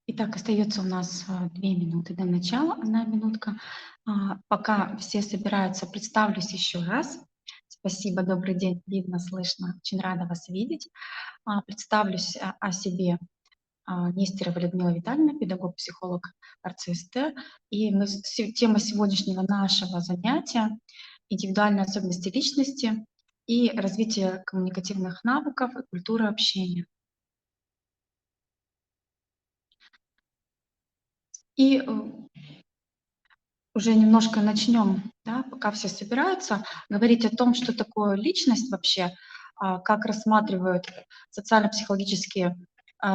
Итак, остается у нас 2 минуты до начала, 1 минутка. Пока все собираются, представлюсь еще раз. Спасибо, добрый день, видно, слышно. Очень рада вас видеть. Представлюсь о себе. Нестерова Людмила Витальевна, педагог-психолог РЦСТ. И тема сегодняшнего нашего занятия — индивидуальные особенности личности и развитие коммуникативных навыков и культуры общения. И уже немножко начнем, да, пока все собираются, говорить о том, что такое личность вообще, как рассматривают социально-психологические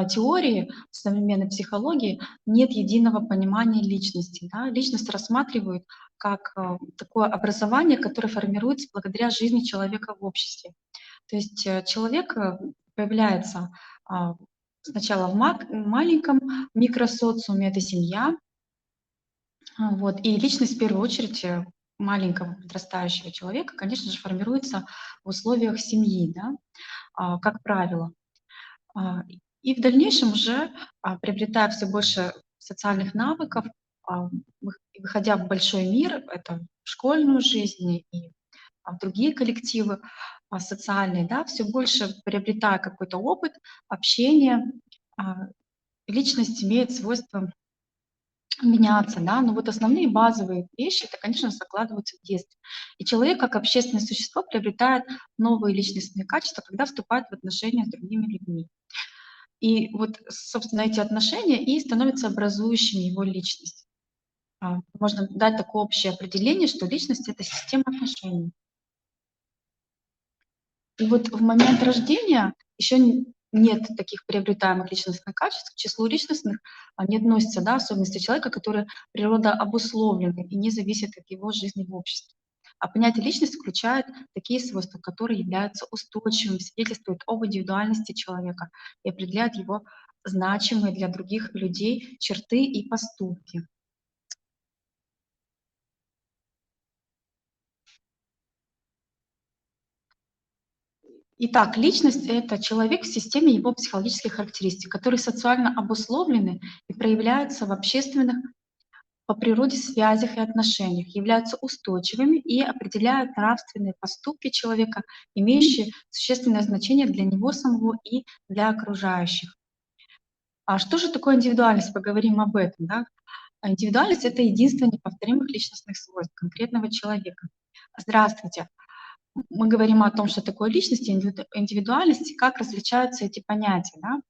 теории в современной психологии. Нет единого понимания личности. Да. Личность рассматривают как такое образование, которое формируется благодаря жизни человека в обществе. То есть человек появляется сначала в маленьком микросоциуме, это семья, вот. И личность в первую очередь маленького подрастающего человека, конечно же, формируется в условиях семьи, да, как правило. А, И в дальнейшем уже, приобретая все больше социальных навыков, выходя в большой мир, это в школьную жизнь и в другие коллективы социальные, да, все больше приобретая какой-то опыт общения, а, личность имеет свойство меняться, да, но вот основные базовые вещи, это, конечно, закладываются в детстве. И человек, как общественное существо, приобретает новые личностные качества, когда вступает в отношения с другими людьми. И вот, собственно, эти отношения и становятся образующими его личность. Можно дать такое общее определение, что личность — это система отношений. И вот в момент рождения еще нет таких приобретаемых личностных качеств. К числу личностных не относятся, да, особенности человека, которые природа обусловлены и не зависят от его жизни в обществе. А понятие личность включает такие свойства, которые являются устойчивыми, свидетельствуют об индивидуальности человека и определяют его значимые для других людей черты и поступки. Итак, личность — это человек в системе его психологических характеристик, которые социально обусловлены и проявляются в общественных по природе связях и отношениях, являются устойчивыми и определяют нравственные поступки человека, имеющие существенное значение для него самого и для окружающих. А что же такое индивидуальность? Поговорим об этом. Да? Индивидуальность — это единство неповторимых личностных свойств конкретного человека. Здравствуйте. Мы говорим о том, что такое личность и индивидуальность, и как различаются эти понятия. Да?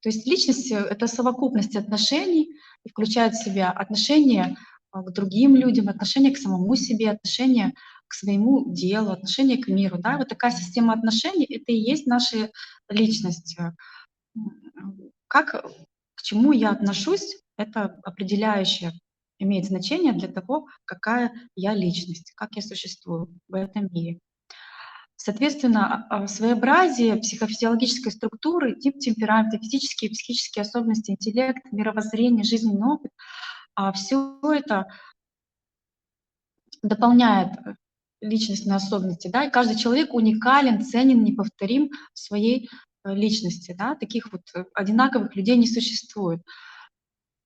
То есть личность — это совокупность отношений, и включает в себя отношения к другим людям, отношения к самому себе, отношения к своему делу, отношения к миру. Да? Вот такая система отношений — это и есть наша личность. Как, к чему я отношусь, это определяющее, имеет значение для того, какая я личность, как я существую в этом мире. Соответственно, своеобразие психофизиологической структуры, тип темперамента, физические и психические особенности, интеллект, мировоззрение, жизненный опыт — все это дополняет личностные особенности, да, и каждый человек уникален, ценен, неповторим в своей личности, да, таких вот одинаковых людей не существует.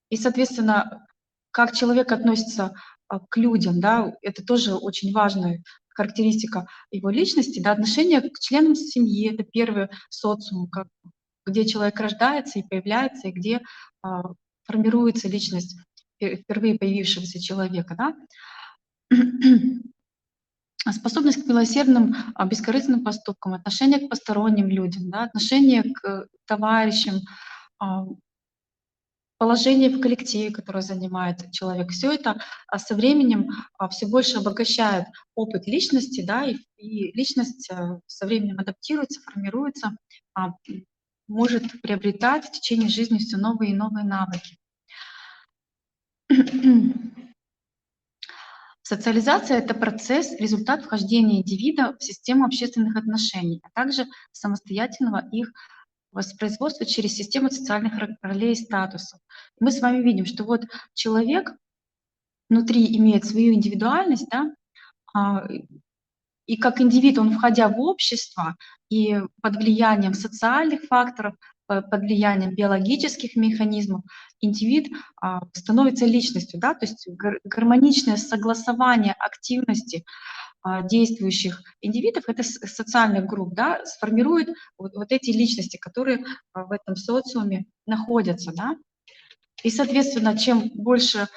И, соответственно, как человек относится к людям, да, это тоже очень важная характеристика его личности, да, отношение к членам семьи — это первый социум, где человек рождается и появляется, и где формируется личность впервые появившегося человека. Да. Способность к милосердным, бескорыстным поступкам, отношение к посторонним людям, да, отношение к товарищам, а, положение в коллективе, которое занимает человек. Все это со временем все больше обогащает опыт личности, да, и личность со временем адаптируется, формируется, а, может приобретать в течение жизни все новые и новые навыки. Социализация — это процесс, результат вхождения индивида в систему общественных отношений, а также самостоятельного их воспроизводства через систему социальных ролей и статусов. Мы с вами видим, что вот человек внутри имеет свою индивидуальность, да, а, и как индивид, он, входя в общество и под влиянием социальных факторов, под влиянием биологических механизмов, индивид становится личностью, да, то есть гармоничное согласование активности действующих индивидов, это социальных групп, да, сформирует вот эти личности, которые в этом социуме находятся, да. И, соответственно, чем больше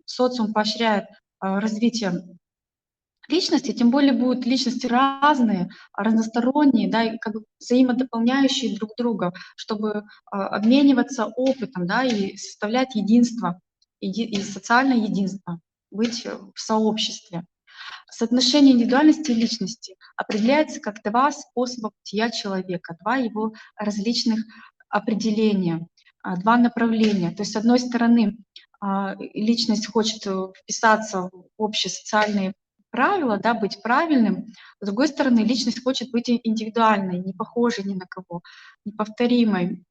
социум поощряет развитие личности, тем более будут личности разные, разносторонние, да, и как бы взаимодополняющие друг друга, чтобы обмениваться опытом, да, и составлять единство, и социальное единство, быть в сообществе. Соотношение индивидуальности и личности определяется как два способа бытия человека, два его различных определения, два направления. То есть, с одной стороны, личность хочет вписаться в общие социальные правила, да, быть правильным. С другой стороны, личность хочет быть индивидуальной, не похожей ни на кого, неповторимой.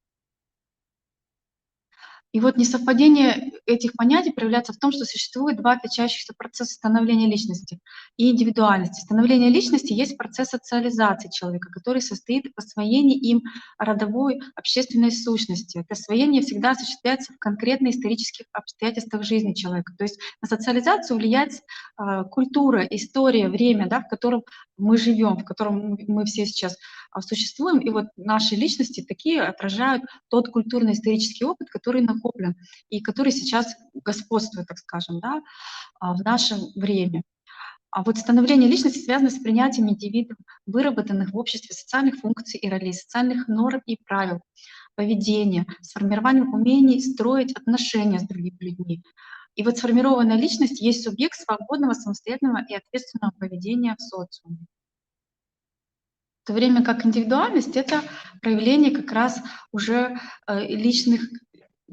И вот несовпадение этих понятий проявляется в том, что существует два отличающихся процесса становления личности и индивидуальности. Становление личности есть процесс социализации человека, который состоит в освоении им родовой общественной сущности. Это освоение всегда осуществляется в конкретных исторических обстоятельствах жизни человека. То есть на социализацию влияет культура, история, время, да, в котором мы живем, в котором мы все сейчас существуем. И вот наши личности такие отражают тот культурно-исторический опыт, который накоплен и который сейчас господствует, так скажем, да, в наше время. А вот становление личности связано с принятием индивидов, выработанных в обществе социальных функций и ролей, социальных норм и правил поведения, с формированием умений строить отношения с другими людьми. И вот сформированная личность есть субъект свободного, самостоятельного и ответственного поведения в социуме. В то время как индивидуальность — это проявление как раз уже личных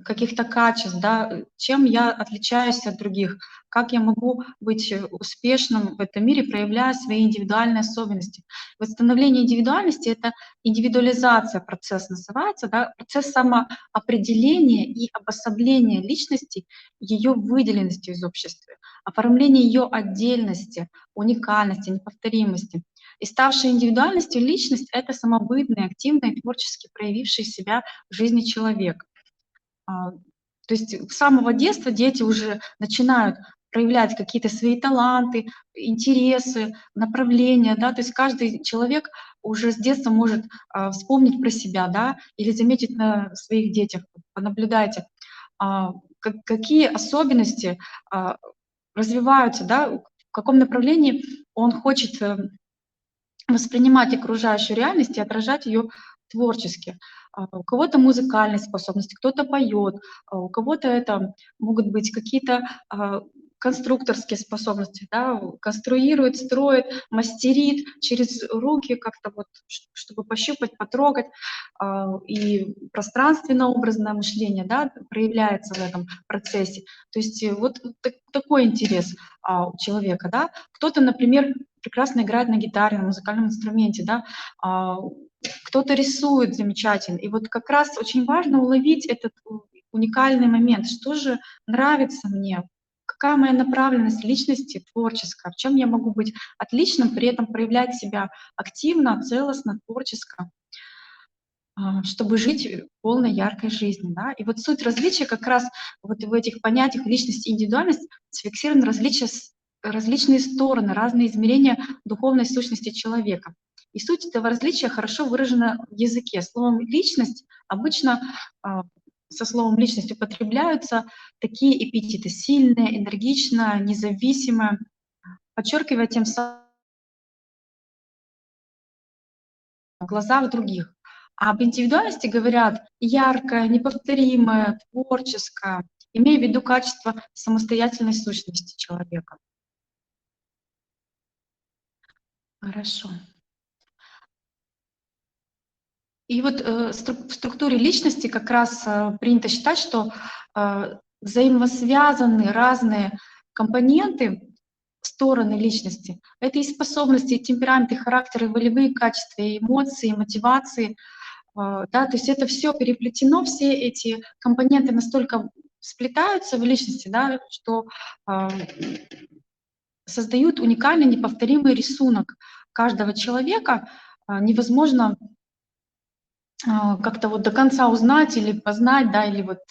каких-то качеств, да, чем я отличаюсь от других, как я могу быть успешным в этом мире, проявляя свои индивидуальные особенности. Восстановление индивидуальности — это индивидуализация процесса называется, да, процесс самоопределения и обособления личности, ее выделенностью из общества, оформление ее отдельности, уникальности, неповторимости. И ставшая индивидуальностью личность — это самобытный, активный, творчески проявивший себя в жизни человек. То есть с самого детства дети уже начинают проявлять какие-то свои таланты, интересы, направления, да, то есть каждый человек уже с детства может вспомнить про себя, да, или заметить на своих детях, понаблюдайте, какие особенности развиваются, да, в каком направлении он хочет воспринимать окружающую реальность и отражать ее творчески. У кого-то музыкальные способности, кто-то поет, у кого-то это могут быть какие-то конструкторские способности, да, конструирует, строит, мастерит через руки как-то вот, чтобы пощупать, потрогать, и пространственно-образное мышление, да, проявляется в этом процессе. То есть вот такой интерес у человека, да. Кто-то, например, прекрасно играет на гитаре, на музыкальном инструменте, да, кто-то рисует замечательно. И вот как раз очень важно уловить этот уникальный момент, что же нравится мне, какая моя направленность личности творческая, в чем я могу быть отличным, при этом проявлять себя активно, целостно, творческо, чтобы жить полной яркой жизнью. Да? И вот суть различия как раз вот в этих понятиях личность и индивидуальность зафиксированы различные стороны, разные измерения духовной сущности человека. И суть этого различия хорошо выражена в языке. Словом «личность» обычно со словом «личность» употребляются такие эпитеты: сильная, энергичная, независимая, подчеркивая тем самым глаза в других. А об индивидуальности говорят яркая, неповторимая, творческая, имея в виду качество самостоятельной сущности человека. Хорошо. И вот в структуре личности как раз принято считать, что взаимосвязаны разные компоненты, стороны личности. Это и способности, и темпераменты, и характеры, и волевые качества, и эмоции, и мотивации. Да, то есть это все переплетено, все эти компоненты настолько сплетаются в личности, да, что а, создают уникальный, неповторимый рисунок каждого человека. Невозможно как-то вот до конца узнать или познать, да, или вот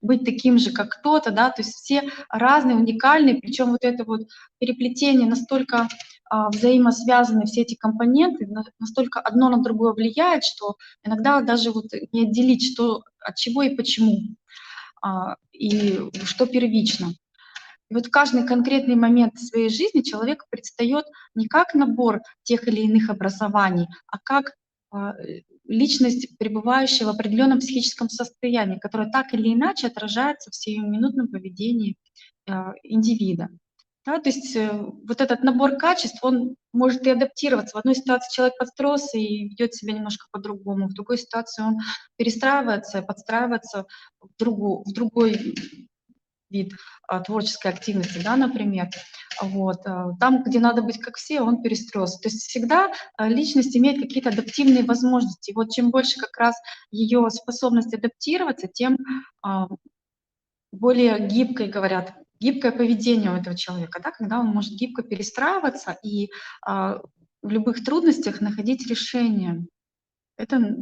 быть таким же, как кто-то, да, то есть все разные, уникальные, причем вот это вот переплетение настолько взаимосвязаны, все эти компоненты, настолько одно на другое влияет, что иногда даже вот не отделить, что от чего и почему, и что первично. И вот в каждый конкретный момент своей жизни человек предстает не как набор тех или иных образований, а как личность, пребывающая в определенном психическом состоянии, которое так или иначе отражается в сиюминутном поведении индивида. Да, то есть вот этот набор качеств, он может и адаптироваться. В одной ситуации человек подстроился и ведет себя немножко по-другому, в другой ситуации он перестраивается, подстраивается в другой вид творческой активности, да, например. Вот. Там, где надо быть как все, он перестроился. То есть всегда личность имеет какие-то адаптивные возможности. И вот чем больше как раз ее способность адаптироваться, тем более гибкой, говорят, гибкое поведение у этого человека, да, когда он может гибко перестраиваться и в любых трудностях находить решение. Это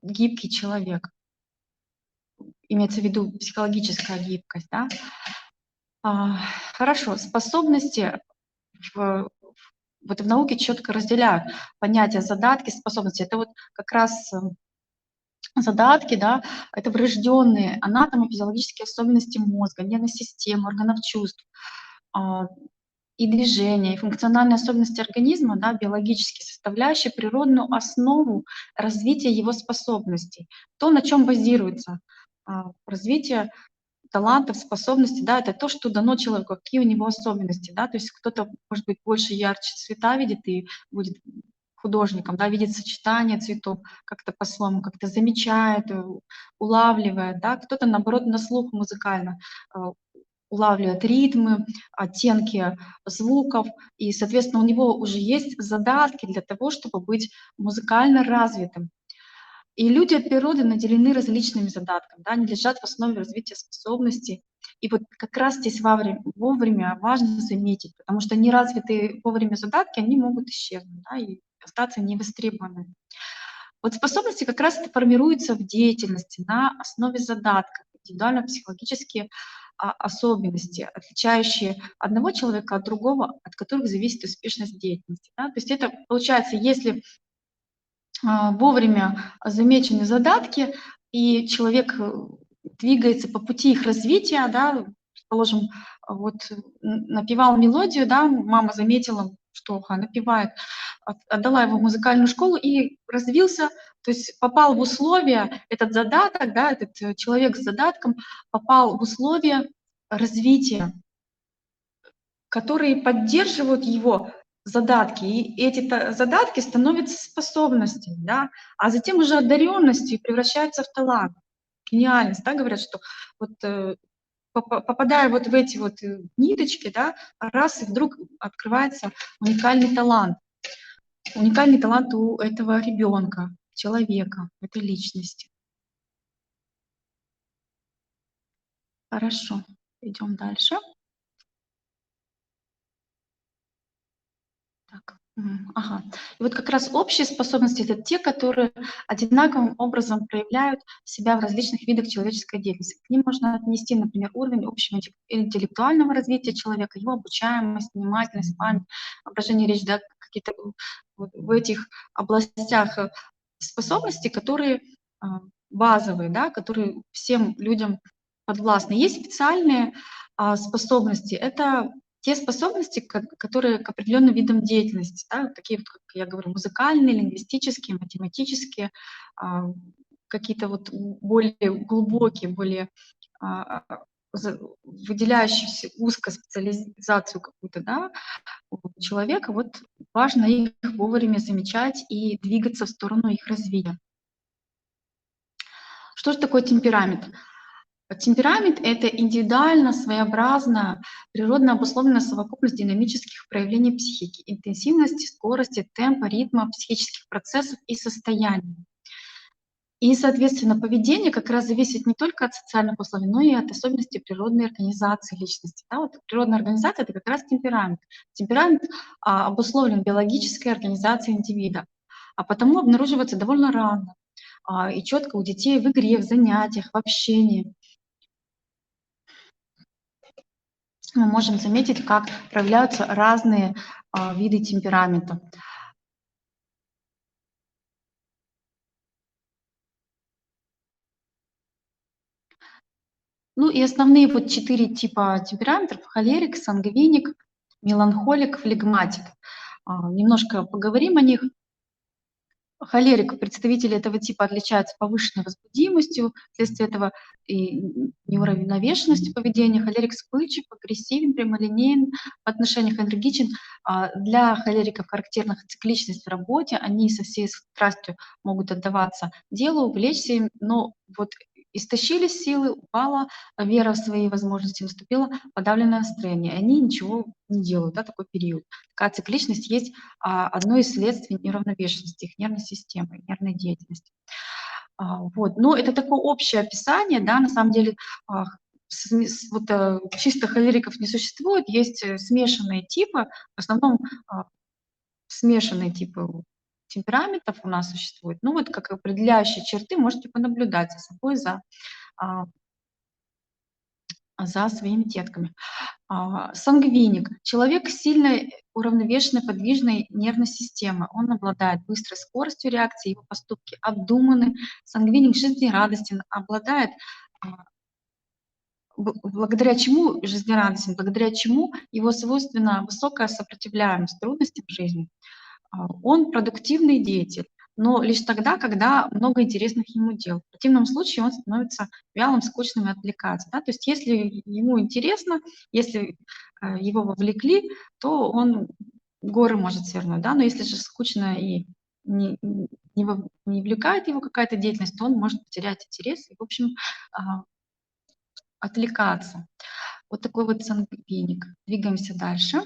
гибкий человек. Имеется в виду психологическая гибкость, да. Хорошо, способности вот в науке четко разделяют понятия задатки, способности. Это вот как раз задатки, да, это врожденные анатомо-физиологические особенности мозга, нервной системы, органов чувств, и движения, и функциональные особенности организма, да, биологические составляющие, природную основу развития его способностей. То, на чем базируется развитие талантов, способностей, да, это то, что дано человеку, какие у него особенности, да, то есть кто-то, может быть, больше ярче цвета видит и будет художником, да, видит сочетание цветов как-то по-своему, как-то замечает, улавливает, да, кто-то, наоборот, на слух музыкально улавливает ритмы, оттенки звуков, и, соответственно, у него уже есть задатки для того, чтобы быть музыкально развитым. И люди от природы наделены различными задатками, да, они лежат в основе развития способностей. И вот как раз здесь вовремя важно заметить, потому что неразвитые вовремя задатки, они могут исчезнуть, да, и остаться невостребованными. Вот способности как раз это формируются в деятельности на основе задатков, индивидуально-психологические особенности, отличающие одного человека от другого, от которых зависит успешность деятельности. Да? То есть это получается, если вовремя замечены задатки, и человек двигается по пути их развития, да, предположим, вот напевал мелодию, да, мама заметила, что напевает, отдала его в музыкальную школу и развился, то есть попал в условия, этот задаток, да, этот человек с задатком попал в условия развития, которые поддерживают его задатки, и эти задатки становятся способностями, да, а затем уже одаренностью и превращаются в талант, гениальность, да, говорят, что вот попадая вот в эти вот ниточки, да, раз и вдруг открывается уникальный талант у этого ребенка, человека, этой личности. Хорошо, идем дальше. Так, ага. И вот как раз общие способности — это те, которые одинаковым образом проявляют себя в различных видах человеческой деятельности. К ним можно отнести, например, уровень общего интеллектуального развития человека, его обучаемость, внимательность, память, ображение речи, да, какие-то вот в этих областях способности, которые базовые, да, которые всем людям подвластны. Есть специальные способности. Это те способности, которые к определенным видам деятельности, да, такие, вот, как я говорю, музыкальные, лингвистические, математические, какие-то вот более глубокие, более выделяющиеся узкоспециализацию какую-то, да, у человека, вот важно их вовремя замечать и двигаться в сторону их развития. Что же такое темперамент? Темперамент — это индивидуально, своеобразная, природно обусловленная совокупность динамических проявлений психики, интенсивности, скорости, темпа, ритма, психических процессов и состояний. И, соответственно, поведение как раз зависит не только от социальных условий, но и от особенностей природной организации личности. Да, вот природная организация — это как раз темперамент. Темперамент обусловлен биологической организацией индивида, а потому обнаруживается довольно рано и четко у детей в игре, в занятиях, в общении. Мы можем заметить, как проявляются разные виды темперамента. Ну и основные вот 4 типа темпераментов — холерик, сангвиник, меланхолик, флегматик. Немножко поговорим о них. Холерик, представители этого типа отличаются повышенной возбудимостью, вследствие этого и неуравновешенностью поведения. Холерик вспыльчив, агрессивен, прямолинеен, в отношениях энергичен. Для холериков характерна цикличность в работе, они со всей страстью могут отдаваться делу, увлечься им, но вот истощились силы, упала вера в свои возможности, наступило подавленное настроение. Они ничего не делают, да, такой период. Такая цикличность есть одно из следствий неуравновешенности их нервной системы, нервной деятельности. Вот. Но это такое общее описание, да, на самом деле чисто холериков не существует, есть смешанные типы, в основном смешанные типы темпераментов у нас существуют. Ну вот как определяющие черты можете понаблюдать за собой, а, за своими детками. Сангвиник. Человек с сильной уравновешенной подвижной нервной системой. Он обладает быстрой скоростью реакции, его поступки обдуманы. Сангвиник жизнерадостен, обладает благодаря чему жизнерадостен, благодаря чему его свойственна высокая сопротивляемость трудностям в жизни. Он продуктивный деятель, но лишь тогда, когда много интересных ему дел. В противном случае он становится вялым, скучным и отвлекается. Да? То есть если ему интересно, если его вовлекли, то он горы может свернуть. Да? Но если же скучно и не увлекает его какая-то деятельность, то он может потерять интерес и, в общем, отвлекаться. Вот такой вот сангвиник. Двигаемся дальше.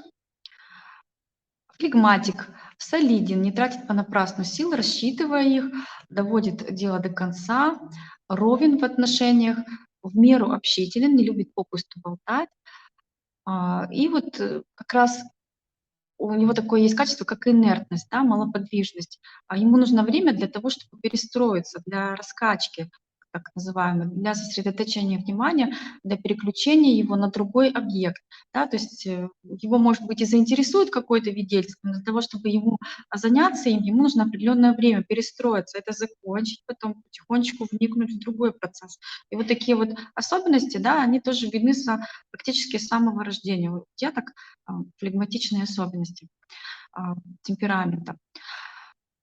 Флегматик, солиден, не тратит понапрасну сил, рассчитывая их, доводит дело до конца, ровен в отношениях, в меру общителен, не любит попусту болтать. И вот как раз у него такое есть качество, как инертность, да, малоподвижность. Ему нужно время для того, чтобы перестроиться, для раскачки, так называемой, для сосредоточения внимания, для переключения его на другой объект. Да, то есть его, может быть, и заинтересует какой-то вид деятельности, но для того, чтобы ему заняться им, ему нужно определенное время перестроиться, это закончить, потом потихонечку вникнуть в другой процесс. И вот такие вот особенности, да, они тоже видны практически с самого рождения. У деток флегматичные особенности темперамента.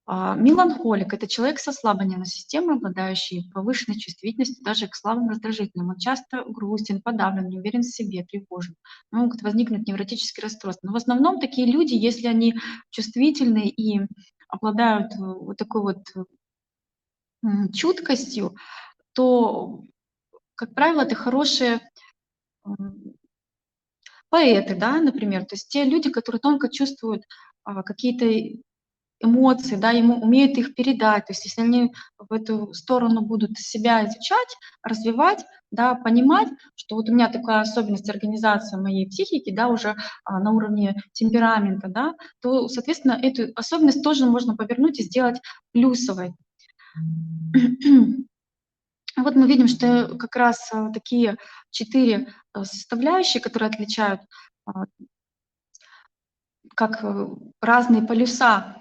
Меланхолик — это человек со слабой нервной системой, обладающий повышенной чувствительностью даже к слабым раздражителям. Он часто грустен, подавлен, не уверен в себе, тревожен. Могут возникнуть невротические расстройства. Но в основном такие люди, если они чувствительны и обладают вот такой вот чуткостью, то, как правило, это хорошие поэты, да, например. То есть те люди, которые тонко чувствуют какие-то эмоции, да, ему умеют их передать. То есть если они в эту сторону будут себя изучать, развивать, да, понимать, что вот у меня такая особенность организации моей психики, да, уже на уровне темперамента, да, то, соответственно, эту особенность тоже можно повернуть и сделать плюсовой. Вот мы видим, что как раз такие 4 составляющие, которые отличают как разные полюса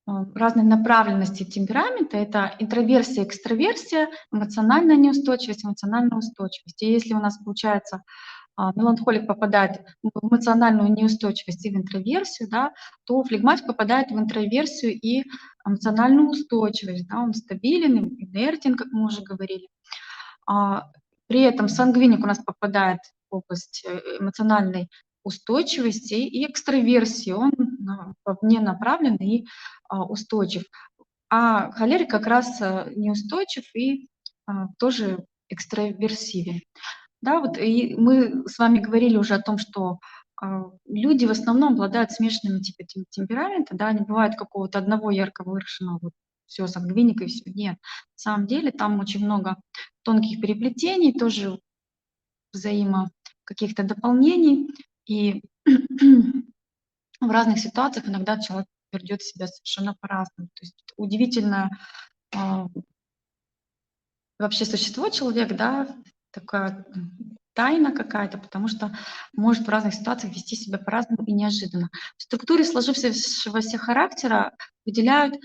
разной направленности темперамента — это интроверсия, экстраверсия, эмоциональная неустойчивость, эмоциональная устойчивость. И если у нас получается меланхолик попадает в эмоциональную неустойчивость и в интроверсию, да, то флегматик попадает в интроверсию и эмоциональную устойчивость. Да, он стабилен, инертен, как мы уже говорили. При этом сангвиник у нас попадает в область эмоциональной устойчивости и экстраверсии. Он вовне направлен и устойчив. А холерик как раз неустойчив и тоже экстраверсивен. Да, вот и мы с вами говорили уже о том, что люди в основном обладают смешанными типами темперамента, да, не бывает какого-то одного ярко выраженного вот все, сангвиник и все. Нет, на самом деле там очень много тонких переплетений, тоже взаимо каких-то дополнений, и в разных ситуациях иногда человек ведет себя совершенно по-разному. То есть удивительно а, вообще существо человек, да, такая тайна какая-то, потому что может в разных ситуациях вести себя по-разному и неожиданно. В структуре сложившегося характера выделяют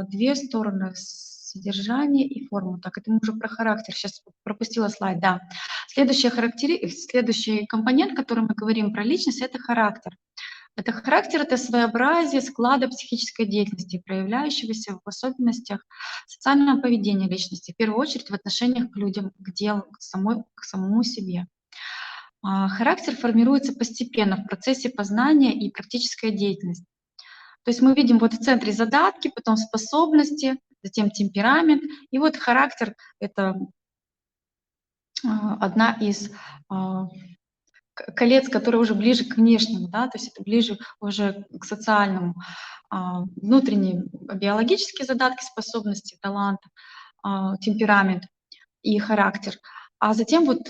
две стороны — содержание и форму. Так, это мы уже про характер. Сейчас пропустила слайд, да. Следующий компонент, который мы говорим про личность, это характер. Это характер — это своеобразие склада психической деятельности, проявляющегося в особенностях социального поведения личности, в первую очередь в отношениях к людям, к делу, к самому себе. Характер формируется постепенно в процессе познания и практической деятельности. То есть мы видим вот в центре задатки, потом способности, затем темперамент, и вот характер — это одна из колец, которые уже ближе к внешнему, да, то есть это ближе уже к социальному. Внутренние биологические задатки, способности, талант, темперамент и характер. А затем вот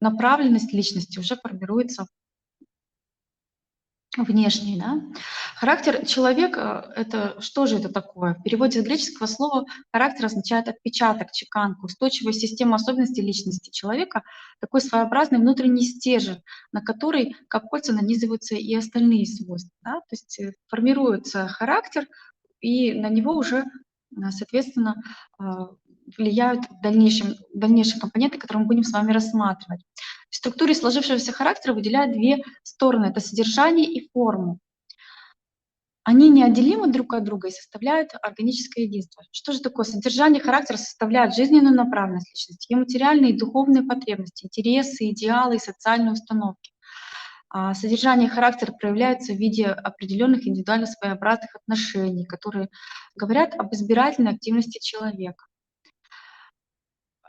направленность личности уже формируется внешний, да. Характер человека — это что же это такое? В переводе с греческого слова характер означает отпечаток, чеканку, устойчивую систему особенностей личности человека, такой своеобразный внутренний стержень, на который, как кольца, нанизываются и остальные свойства. Да? То есть формируется характер, и на него уже, соответственно, влияют дальнейшие компоненты, которые мы будем с вами рассматривать. В структуре сложившегося характера выделяют две стороны — это содержание и форму. Они неотделимы друг от друга и составляют органическое единство. Что же такое? Содержание характера составляет жизненную направленность личности, ее материальные и духовные потребности, интересы, идеалы и социальные установки. Содержание характера проявляется в виде определенных индивидуально своеобразных отношений, которые говорят об избирательной активности человека.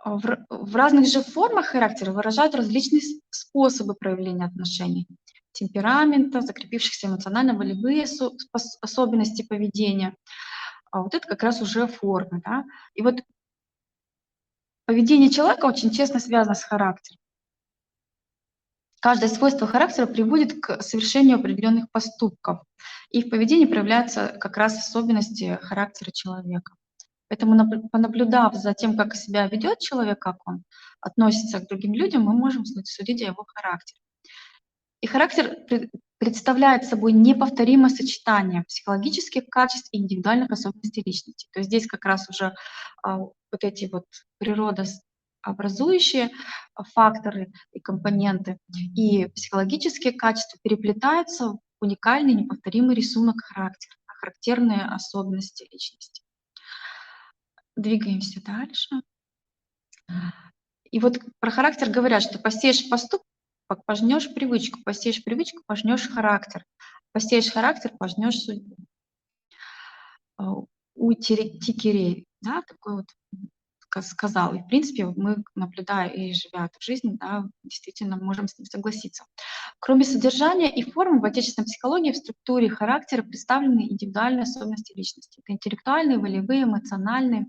В разных же формах характера выражают различные способы проявления отношений, темперамента, закрепившихся эмоционально-волевые особенности поведения. А вот это как раз уже формы. Да? И вот поведение человека очень тесно связано с характером. Каждое свойство характера приводит к совершению определенных поступков, и в поведении проявляются как раз особенности характера человека. Поэтому, понаблюдав за тем, как себя ведет человек, как он относится к другим людям, мы можем судить о его характере. И характер представляет собой неповторимое сочетание психологических качеств и индивидуальных особенностей личности. То есть здесь как раз уже вот эти вот природообразующие факторы и компоненты и психологические качества переплетаются в уникальный неповторимый рисунок характера, характерные особенности личности. Двигаемся дальше. И вот про характер говорят, что посеешь поступок, пожнешь привычку, посеешь привычку, пожнешь характер, посеешь характер, пожнешь судьбу. У Тикерей, да, такой вот сказал. И, в принципе, мы, наблюдая и живя эту жизнь, да, действительно можем с ним согласиться. Кроме содержания и формы, в отечественной психологии в структуре характера представлены индивидуальные особенности личности. Это интеллектуальные, волевые, эмоциональные.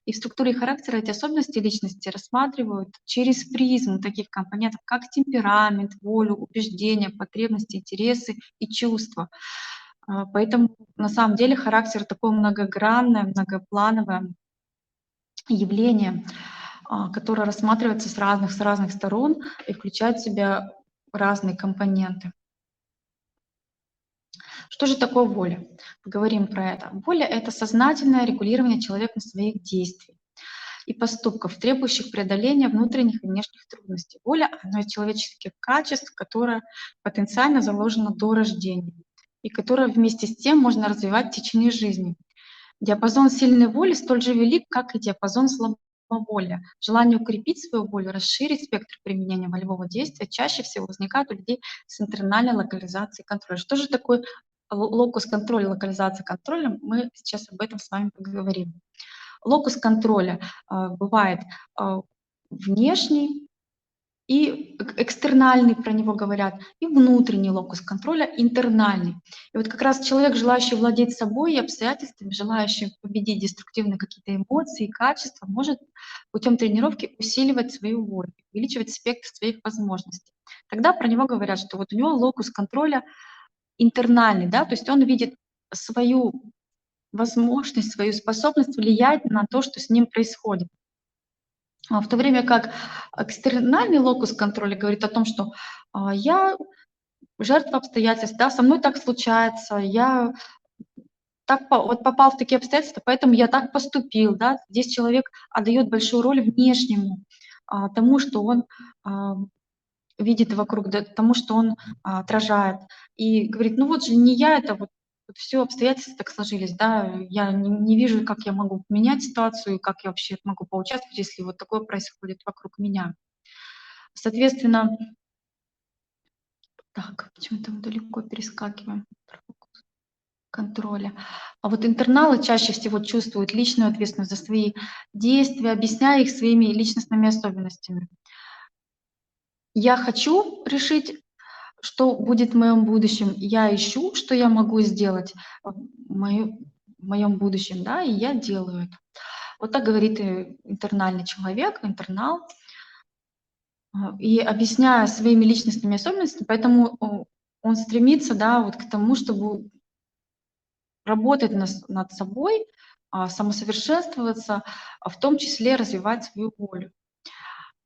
И в структуре характера эти особенности личности рассматривают через призму таких компонентов, как темперамент, волю, убеждения, потребности, интересы и чувства. Поэтому на самом деле характер такое многогранное, многоплановое явление, которое рассматривается с разных сторон и включает в себя разные компоненты. Что же такое воля? Поговорим про это. Воля — это сознательное регулирование человеком своих действий и поступков, требующих преодоления внутренних и внешних трудностей. Воля — одно из человеческих качеств, которое потенциально заложено до рождения и которое вместе с тем можно развивать в течение жизни. Диапазон сильной воли столь же велик, как и диапазон слабоволия. Желание укрепить свою волю, расширить спектр применения волевого действия чаще всего возникает у людей с интернальной локализацией контроля. Что же такое локус контроля, локализация контроля? Мы сейчас об этом с вами поговорим. Локус контроля бывает внешний, и экстернальный про него говорят, и внутренний локус контроля, интернальный. И вот как раз человек, желающий владеть собой и обстоятельствами, желающий победить деструктивные какие-то эмоции и качества, может путем тренировки усиливать свою волю, увеличивать спектр своих возможностей. Тогда про него говорят, что вот у него локус контроля интернальный, да, то есть он видит свою возможность, свою способность влиять на то, что с ним происходит. В то время как экстернальный локус контроля говорит о том, что я жертва обстоятельств, да, со мной так случается, я так вот попал в такие обстоятельства, поэтому я так поступил, да. Здесь человек отдает большую роль внешнему, тому, что он видит вокруг, да, тому, что он отражает. И говорит, ну вот же не я, это вот все обстоятельства так сложились, да, я не вижу, как я могу поменять ситуацию, как я вообще могу поучаствовать, если вот такое происходит вокруг меня. Соответственно, так, почему-то мы далеко перескакиваем контроля. А вот интерналы чаще всего чувствуют личную ответственность за свои действия, объясняя их своими личностными особенностями. Я хочу решить, что будет в моем будущем, я ищу, что я могу сделать в моем будущем, да, и я делаю это. Вот так говорит интернальный человек, интернал, и объясняя своими личностными особенностями, поэтому он стремится, да, вот к тому, чтобы работать над собой, самосовершенствоваться, в том числе развивать свою волю.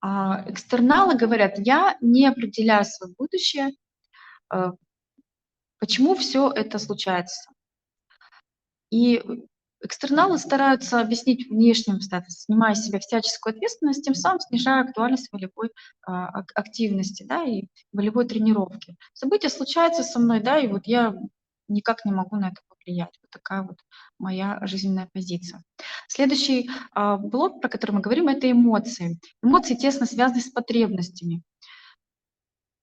Экстерналы говорят, я не определяю свое будущее, почему все это случается. И экстерналы стараются объяснить внешним обстоятельствам, снимая с себя всяческую ответственность, тем самым снижая актуальность волевой активности, да, и волевой тренировки. События случаются со мной, да, и вот я никак не могу на это повлиять. Вот такая вот моя жизненная позиция. Следующий блок, про который мы говорим, это эмоции. Эмоции тесно связаны с потребностями.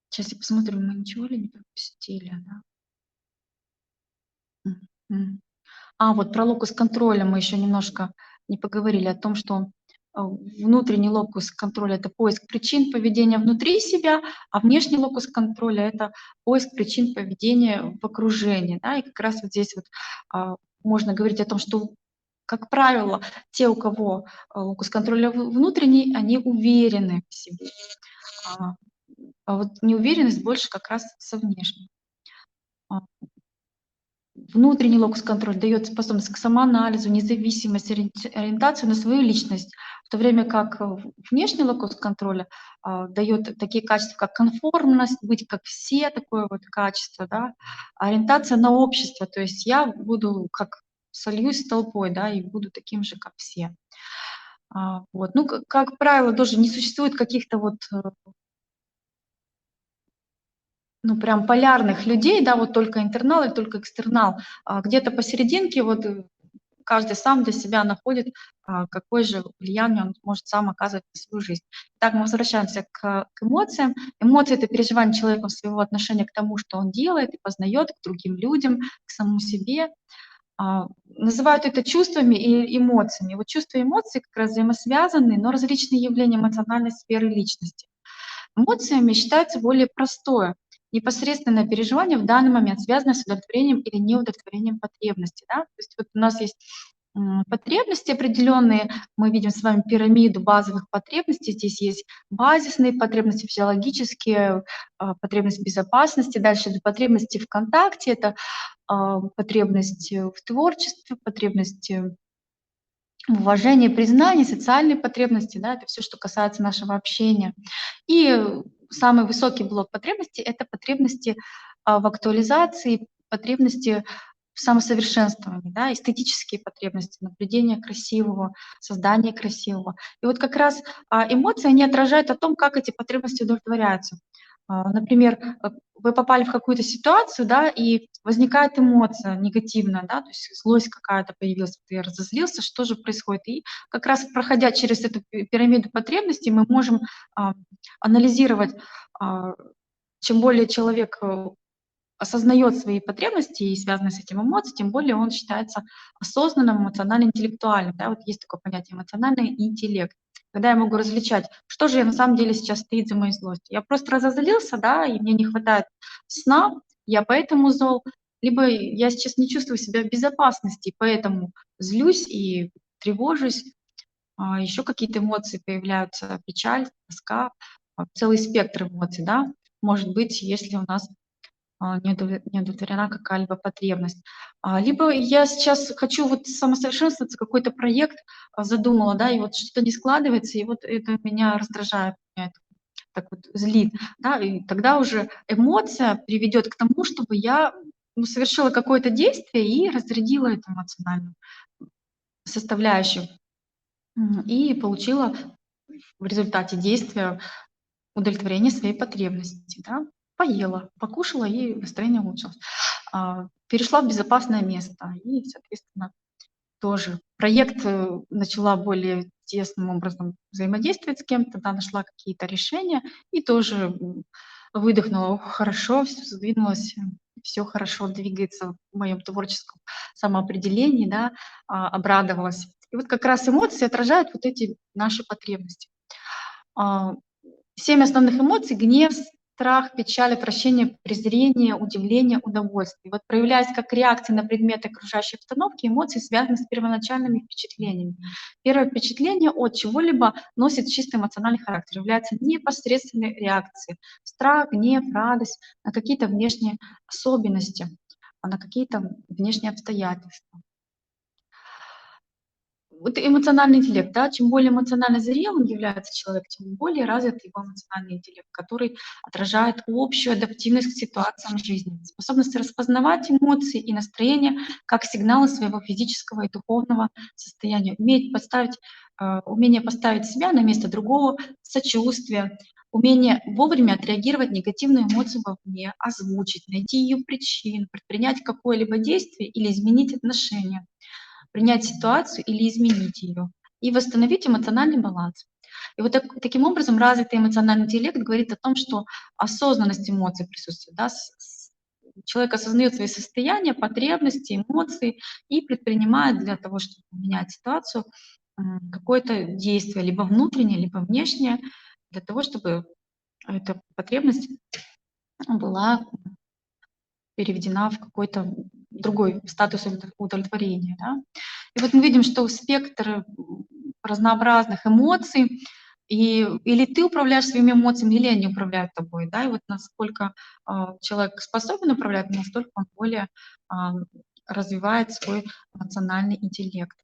Сейчас я посмотрю, мы ничего ли не пропустили, да? Мгм. Вот про локус контроля мы еще немножко не поговорили о том, что внутренний локус контроля — это поиск причин поведения внутри себя, а внешний локус контроля — это поиск причин поведения в окружении. Да, и как раз вот здесь вот можно говорить о том, что, как правило, те, у кого локус контроля внутренний, они уверены в себе. А, а вот неуверенность больше как раз со внешним. А, Внутренний локус-контроль дает способность к самоанализу, независимость, ориентацию на свою личность, в то время как внешний локус контроля дает такие качества, как конформность, быть как все, такое вот качество, да, ориентация на общество, то есть я буду как сольюсь с толпой, да, и буду таким же, как все. Вот. Ну, как правило, тоже не существует каких-то вот ну, прям полярных людей, да, вот только интернал или только экстернал. Где-то посерединке вот каждый сам для себя находит, какое же влияние он может сам оказывать на свою жизнь. Так, мы возвращаемся к эмоциям. Эмоции — это переживание человеком своего отношения к тому, что он делает и познает, к другим людям, к самому себе. Называют это чувствами и эмоциями. Вот чувства и эмоции как раз взаимосвязаны, но различные явления эмоциональной сферы личности. Эмоциями считается более простое, непосредственное переживание в данный момент, связанное с удовлетворением или неудовлетворением потребностей. Да? То есть вот у нас есть потребности определенные, мы видим с вами пирамиду базовых потребностей, здесь есть базисные потребности физиологические, потребность безопасности, дальше это потребности в контакте, это потребность в творчестве, потребность в уважении, признании, социальные потребности, да, это все, что касается нашего общения. И самый высокий блок потребностей — это потребности в актуализации, потребности в самосовершенствовании, да, эстетические потребности, наблюдение красивого, создание красивого. И вот как раз эмоции, они отражают о том, как эти потребности удовлетворяются. Например, вы попали в какую-то ситуацию, да, и возникает эмоция негативная, да, то есть злость какая-то появилась, ты разозлился, что же происходит. И как раз проходя через эту пирамиду потребностей, мы можем анализировать, чем более человек осознает свои потребности и связанные с этим эмоции, тем более он считается осознанным, эмоционально-интеллектуальным. Да, вот есть такое понятие эмоциональный интеллект. когда я могу различать, что же я на самом деле сейчас стоит за моей злостью. Я просто разозлился, да, и мне не хватает сна, я поэтому зол, либо я сейчас не чувствую себя в безопасности, поэтому злюсь и тревожусь. Еще какие-то эмоции появляются, печаль, тоска, целый спектр эмоций, да, может быть, если у нас не удовлетворена какая-либо потребность. Либо я сейчас хочу вот самосовершенствоваться, какой-то проект задумала, да, и вот что-то не складывается, и вот это меня раздражает, меня это так вот злит, да, и тогда уже эмоция приведет к тому, чтобы я совершила какое-то действие и разрядила эту эмоциональную составляющую и получила в результате действия удовлетворение своей потребности, да. Поела, покушала, и настроение улучшилось. Перешла в безопасное место и, соответственно, тоже проект начала более тесным образом взаимодействовать с кем-то, да, нашла какие-то решения и тоже выдохнула: "Ох, хорошо, всё сдвинулось, все хорошо двигается в моем творческом самоопределении", да, обрадовалась. И вот как раз эмоции отражают вот эти наши потребности. А, 7 основных эмоций: гнев, страх, печаль, отвращение, презрение, удивление, удовольствие. Вот проявляясь как реакции на предметы окружающей обстановки, эмоции связаны с первоначальными впечатлениями. Первое впечатление от чего-либо носит чисто эмоциональный характер, является непосредственной реакцией. Страх, гнев, радость на какие-то внешние особенности, на какие-то внешние обстоятельства. Вот эмоциональный интеллект, да, чем более эмоционально зрелым является человек, тем более развит его эмоциональный интеллект, который отражает общую адаптивность к ситуациям жизни, способность распознавать эмоции и настроения как сигналы своего физического и духовного состояния, умение поставить себя на место другого, сочувствие, умение вовремя отреагировать на негативную эмоцию вовне, озвучить, найти ее причину, предпринять какое-либо действие или изменить отношения, принять ситуацию или изменить ее и восстановить эмоциональный баланс. И вот таким образом развитый эмоциональный интеллект говорит о том, что осознанность эмоций присутствует. Да, человек осознает свои состояния, потребности, эмоции и предпринимает для того, чтобы менять ситуацию, какое-то действие, либо внутреннее, либо внешнее, для того, чтобы эта потребность была переведена в какой-то другой статус удовлетворения. Да? И вот мы видим, что спектр разнообразных эмоций, и или ты управляешь своими эмоциями, или они управляют тобой. Да? И вот насколько человек способен управлять, настолько он более а, развивает свой эмоциональный интеллект.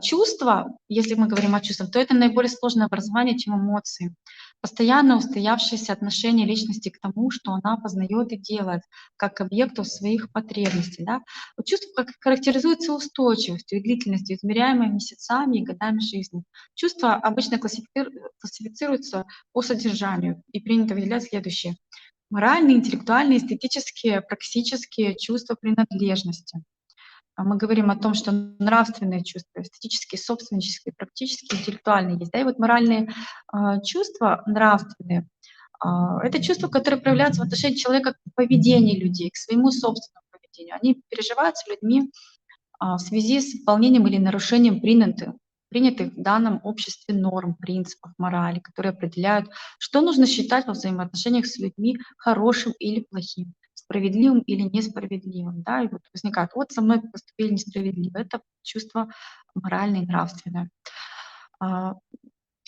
Чувства, если мы говорим о чувствах, то это наиболее сложное образование, чем эмоции. Постоянно устоявшееся отношение личности к тому, что она познает и делает, как к объекту своих потребностей. Да? Вот чувство характеризуется устойчивостью и длительностью, измеряемой месяцами и годами жизни. Чувства обычно классифицируются по содержанию, и принято выделять следующее: моральные, интеллектуальные, эстетические, практические чувства принадлежности. Мы говорим о том, что нравственные чувства, эстетические, собственнические, практические, интеллектуальные есть. Да, и вот моральные чувства, нравственные, это чувства, которые проявляются в отношении человека к поведению людей, к своему собственному поведению. Они переживаются людьми в связи с выполнением или нарушением принятых в данном обществе норм, принципов, морали, которые определяют, что нужно считать во взаимоотношениях с людьми хорошим или плохим, справедливым или несправедливым. Да? И вот возникает: вот со мной поступили несправедливо. Это чувство моральное и нравственное. А,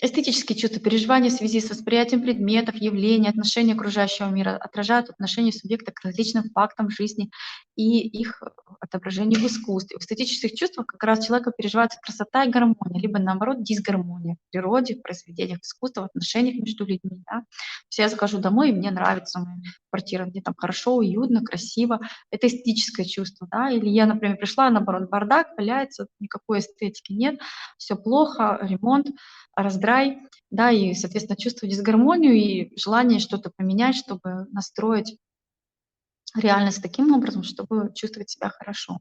Эстетические чувства, переживания в связи с восприятием предметов, явлений, отношений окружающего мира отражают отношение субъекта к различным фактам жизни и их отображение в искусстве. В эстетических чувствах как раз человека переживается красота и гармония, либо наоборот дисгармония в природе, в произведениях искусства, в отношениях между людьми. Да. То есть я захожу домой, и мне нравится моя квартира, мне там хорошо, уютно, красиво. Это эстетическое чувство. Да. Или я, например, пришла, наоборот, бардак, валяется, никакой эстетики нет, все плохо, ремонт, раздрай, да, и, соответственно, чувствую дисгармонию и желание что-то поменять, чтобы настроить реальность таким образом, чтобы чувствовать себя хорошо.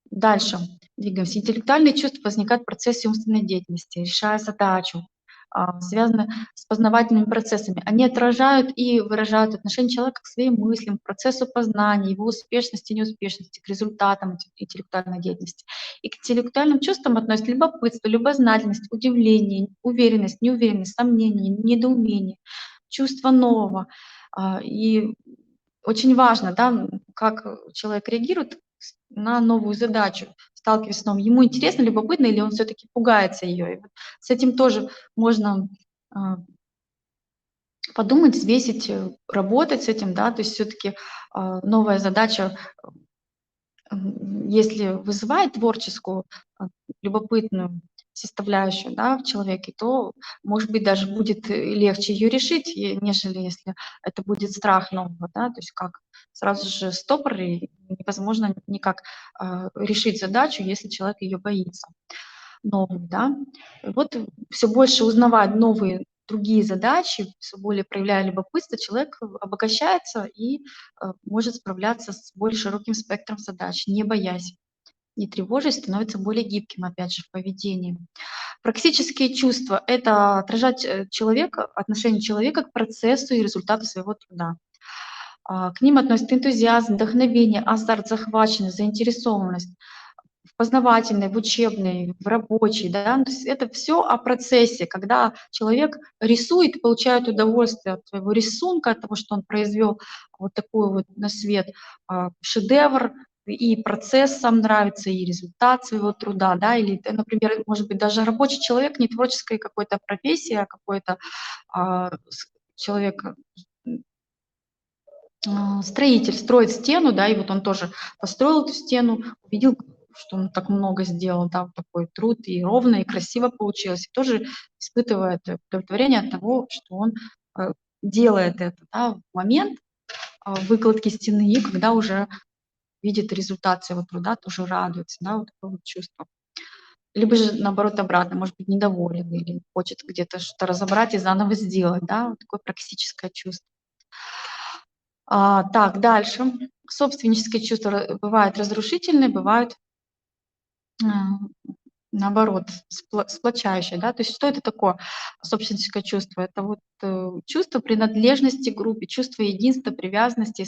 Дальше двигаемся. Интеллектуальные чувства возникают в процессе умственной деятельности, решая задачу, связаны с познавательными процессами. Они отражают и выражают отношение человека к своим мыслям, к процессу познания, его успешности, неуспешности, к результатам интеллектуальной деятельности. И к интеллектуальным чувствам относятся любопытство, любознательность, удивление, уверенность, неуверенность, сомнение, недоумение, чувство нового. И очень важно, да, как человек реагирует на новую задачу, сталкиваясь с новым. Ему интересно, любопытно, или он все-таки пугается ее. И вот с этим тоже можно а, подумать, взвесить, работать с этим, да, то есть все-таки новая задача, если вызывает творческую, любопытную составляющую, да, в человеке, то, может быть, даже будет легче ее решить, нежели если это будет страх нового, да, то есть как сразу же стопор, и невозможно никак решить задачу, если человек ее боится новых, да. Вот все больше узнавая новые другие задачи, все более проявляя любопытство, человек обогащается и может справляться с более широким спектром задач, не боясь, не тревожась, становится более гибким, опять же, в поведении. Практические чувства — это отражать человека, отношение человека к процессу и результату своего труда. К ним относятся энтузиазм, вдохновение, азарт, захваченность, заинтересованность в познавательной, в учебной, в рабочей, да. То есть это все о процессе, когда человек рисует, получает удовольствие от своего рисунка, от того, что он произвел вот такой вот на свет шедевр, и процесс сам нравится, и результат своего труда, да, или, например, может быть, даже рабочий человек, не творческой какой-то профессии, а какой-то человек, строитель строит стену, да, и вот он тоже построил эту стену, увидел, что он так много сделал, да, вот такой труд, и ровно, и красиво получилось, и тоже испытывает удовлетворение от того, что он делает это, да, в момент выкладки стены, и когда уже видит результат своего труда, тоже радуется, да, вот такое вот чувство. Либо же, наоборот, обратно, может быть, недоволен или хочет где-то что-то разобрать и заново сделать, да, вот такое практическое чувство. Так, дальше. Собственнические чувства бывают разрушительные, бывают, а, наоборот, сплочающие, да. То есть что это такое собственническое чувство? Это вот чувство принадлежности к группе, чувство единства, привязанности,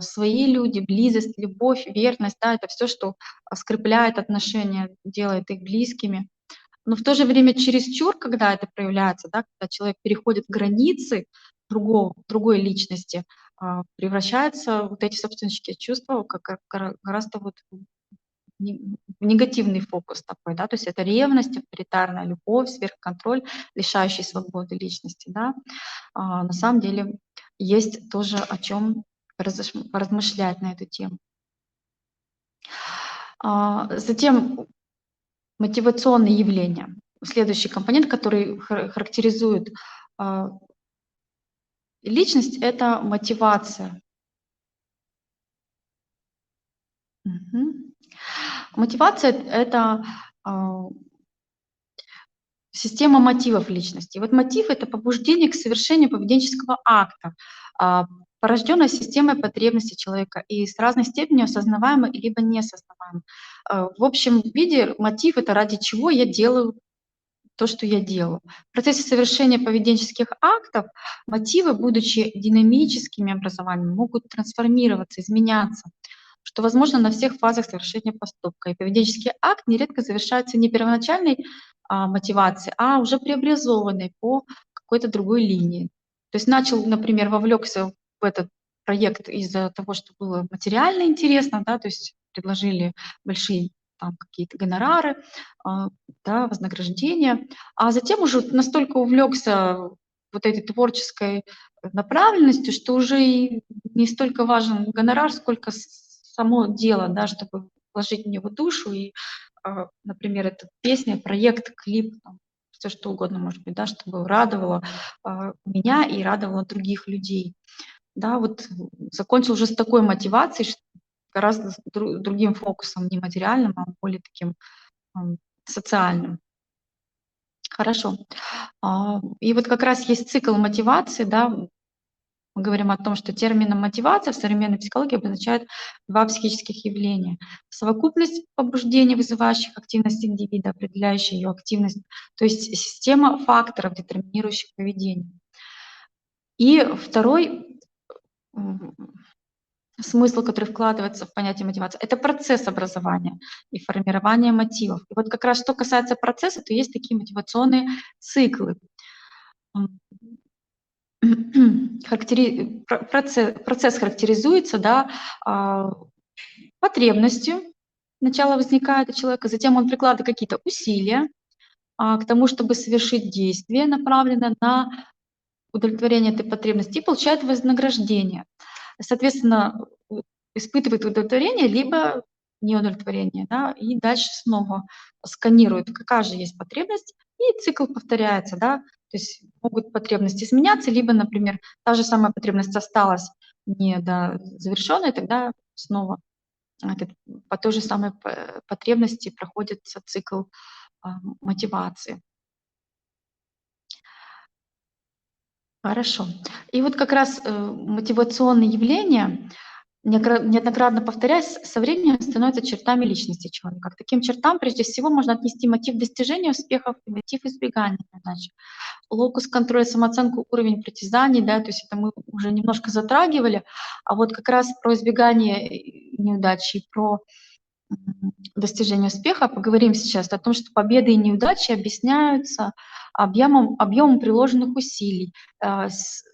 свои люди, близость, любовь, верность, да, это все, что скрепляет отношения, делает их близкими. Но в то же время чересчур, когда это проявляется, да, когда человек переходит границы другой личности, превращаются вот эти собственнические чувства как гораздо вот в негативный фокус такой, да, то есть это ревность, авторитарная любовь, сверхконтроль, лишающий свободы личности, да. На самом деле есть тоже о чем поразмышлять на эту тему. Затем мотивационные явления. Следующий компонент, который характеризует личность — это мотивация. Мгм. Мотивация — это система мотивов личности. Вот мотив — это побуждение к совершению поведенческого акта, порожденное системой потребностей человека и с разной степенью осознаваемой либо неосознаваемой. В общем виде мотив — это ради чего я делаю то, что я делаю. В процессе совершения поведенческих актов мотивы, будучи динамическими образованиями, могут трансформироваться, изменяться, что возможно на всех фазах совершения поступка. И поведенческий акт нередко завершается не первоначальной мотивацией, а уже преобразованной по какой-то другой линии. То есть начал, например, вовлекся в этот проект из-за того, что было материально интересно, да, то есть предложили большие там какие-то гонорары, да, вознаграждения, а затем уже настолько увлекся вот этой творческой направленностью, что уже и не столько важен гонорар, сколько само дело, да, чтобы вложить в него душу и, например, эта песня, проект, клип, все что угодно может быть, да, чтобы радовало меня и радовало других людей. Да, вот закончил уже с такой мотивацией, гораздо с другим фокусом, не материальным, а более таким социальным. Хорошо. И вот как раз есть цикл мотивации, да, Мы говорим о том, что термином мотивация в современной психологии обозначает два психических явления. Совокупность побуждений, вызывающих активность индивида, определяющая ее активность, то есть система факторов, детерминирующих поведение. И второй м, смысл, который вкладывается в понятие мотивации, это процесс образования и формирования мотивов. И вот как раз что касается процесса, то есть такие мотивационные циклы. Процесс характеризуется, да, потребностью. Сначала возникает у человека, затем он прикладывает какие-то усилия к тому, чтобы совершить действие, направленное на удовлетворение этой потребности, и получает вознаграждение. Соответственно, испытывает удовлетворение, либо неудовлетворение, да, и дальше снова сканирует, какая же есть потребность, и цикл повторяется, да, то есть могут потребности изменяться, либо, например, та же самая потребность осталась недозавершенной, тогда снова по той же самой потребности проходится цикл мотивации. Хорошо. И вот как раз мотивационные явления, неоднократно повторяясь, со временем становятся чертами личности человека. К таким чертам прежде всего можно отнести мотив достижения успехов и мотив избегания неудач. Локус контроля, самооценку, уровень притязаний, да, то есть это мы уже немножко затрагивали, а вот как раз про избегание неудачи и про достижения успеха поговорим сейчас о том, что победы и неудачи объясняются объемом приложенных усилий,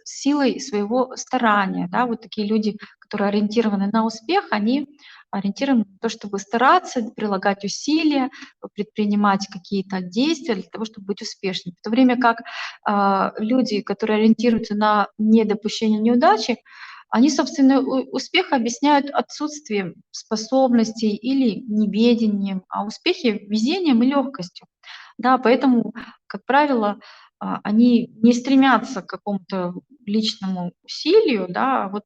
силой своего старания. Да? Вот такие люди, которые ориентированы на успех, они ориентированы на то, чтобы стараться, прилагать усилия, предпринимать какие-то действия для того, чтобы быть успешными. В то время как люди, которые ориентируются на недопущение неудачи, они, собственно, успех объясняют отсутствием способностей или неведением, а успехи — везением и легкостью. Да, поэтому, как правило, они не стремятся к какому-то личному усилию, да, а вот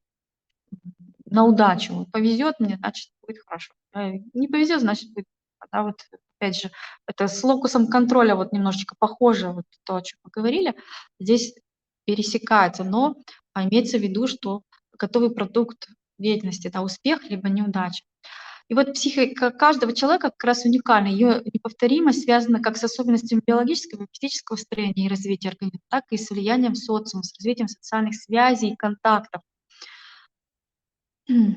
на удачу. Вот повезет мне, значит, будет хорошо. Не повезет, значит, будет плохо. Да, вот опять же, это с локусом контроля вот немножечко похоже, вот то, о чем мы говорили, здесь пересекается, но имеется в виду, что готовый продукт деятельности — это успех либо неудача. И вот психика каждого человека как раз уникальна. Ее неповторимость связана как с особенностями биологического и физического строения и развития организма, так и с влиянием социума, с развитием социальных связей и контактов. И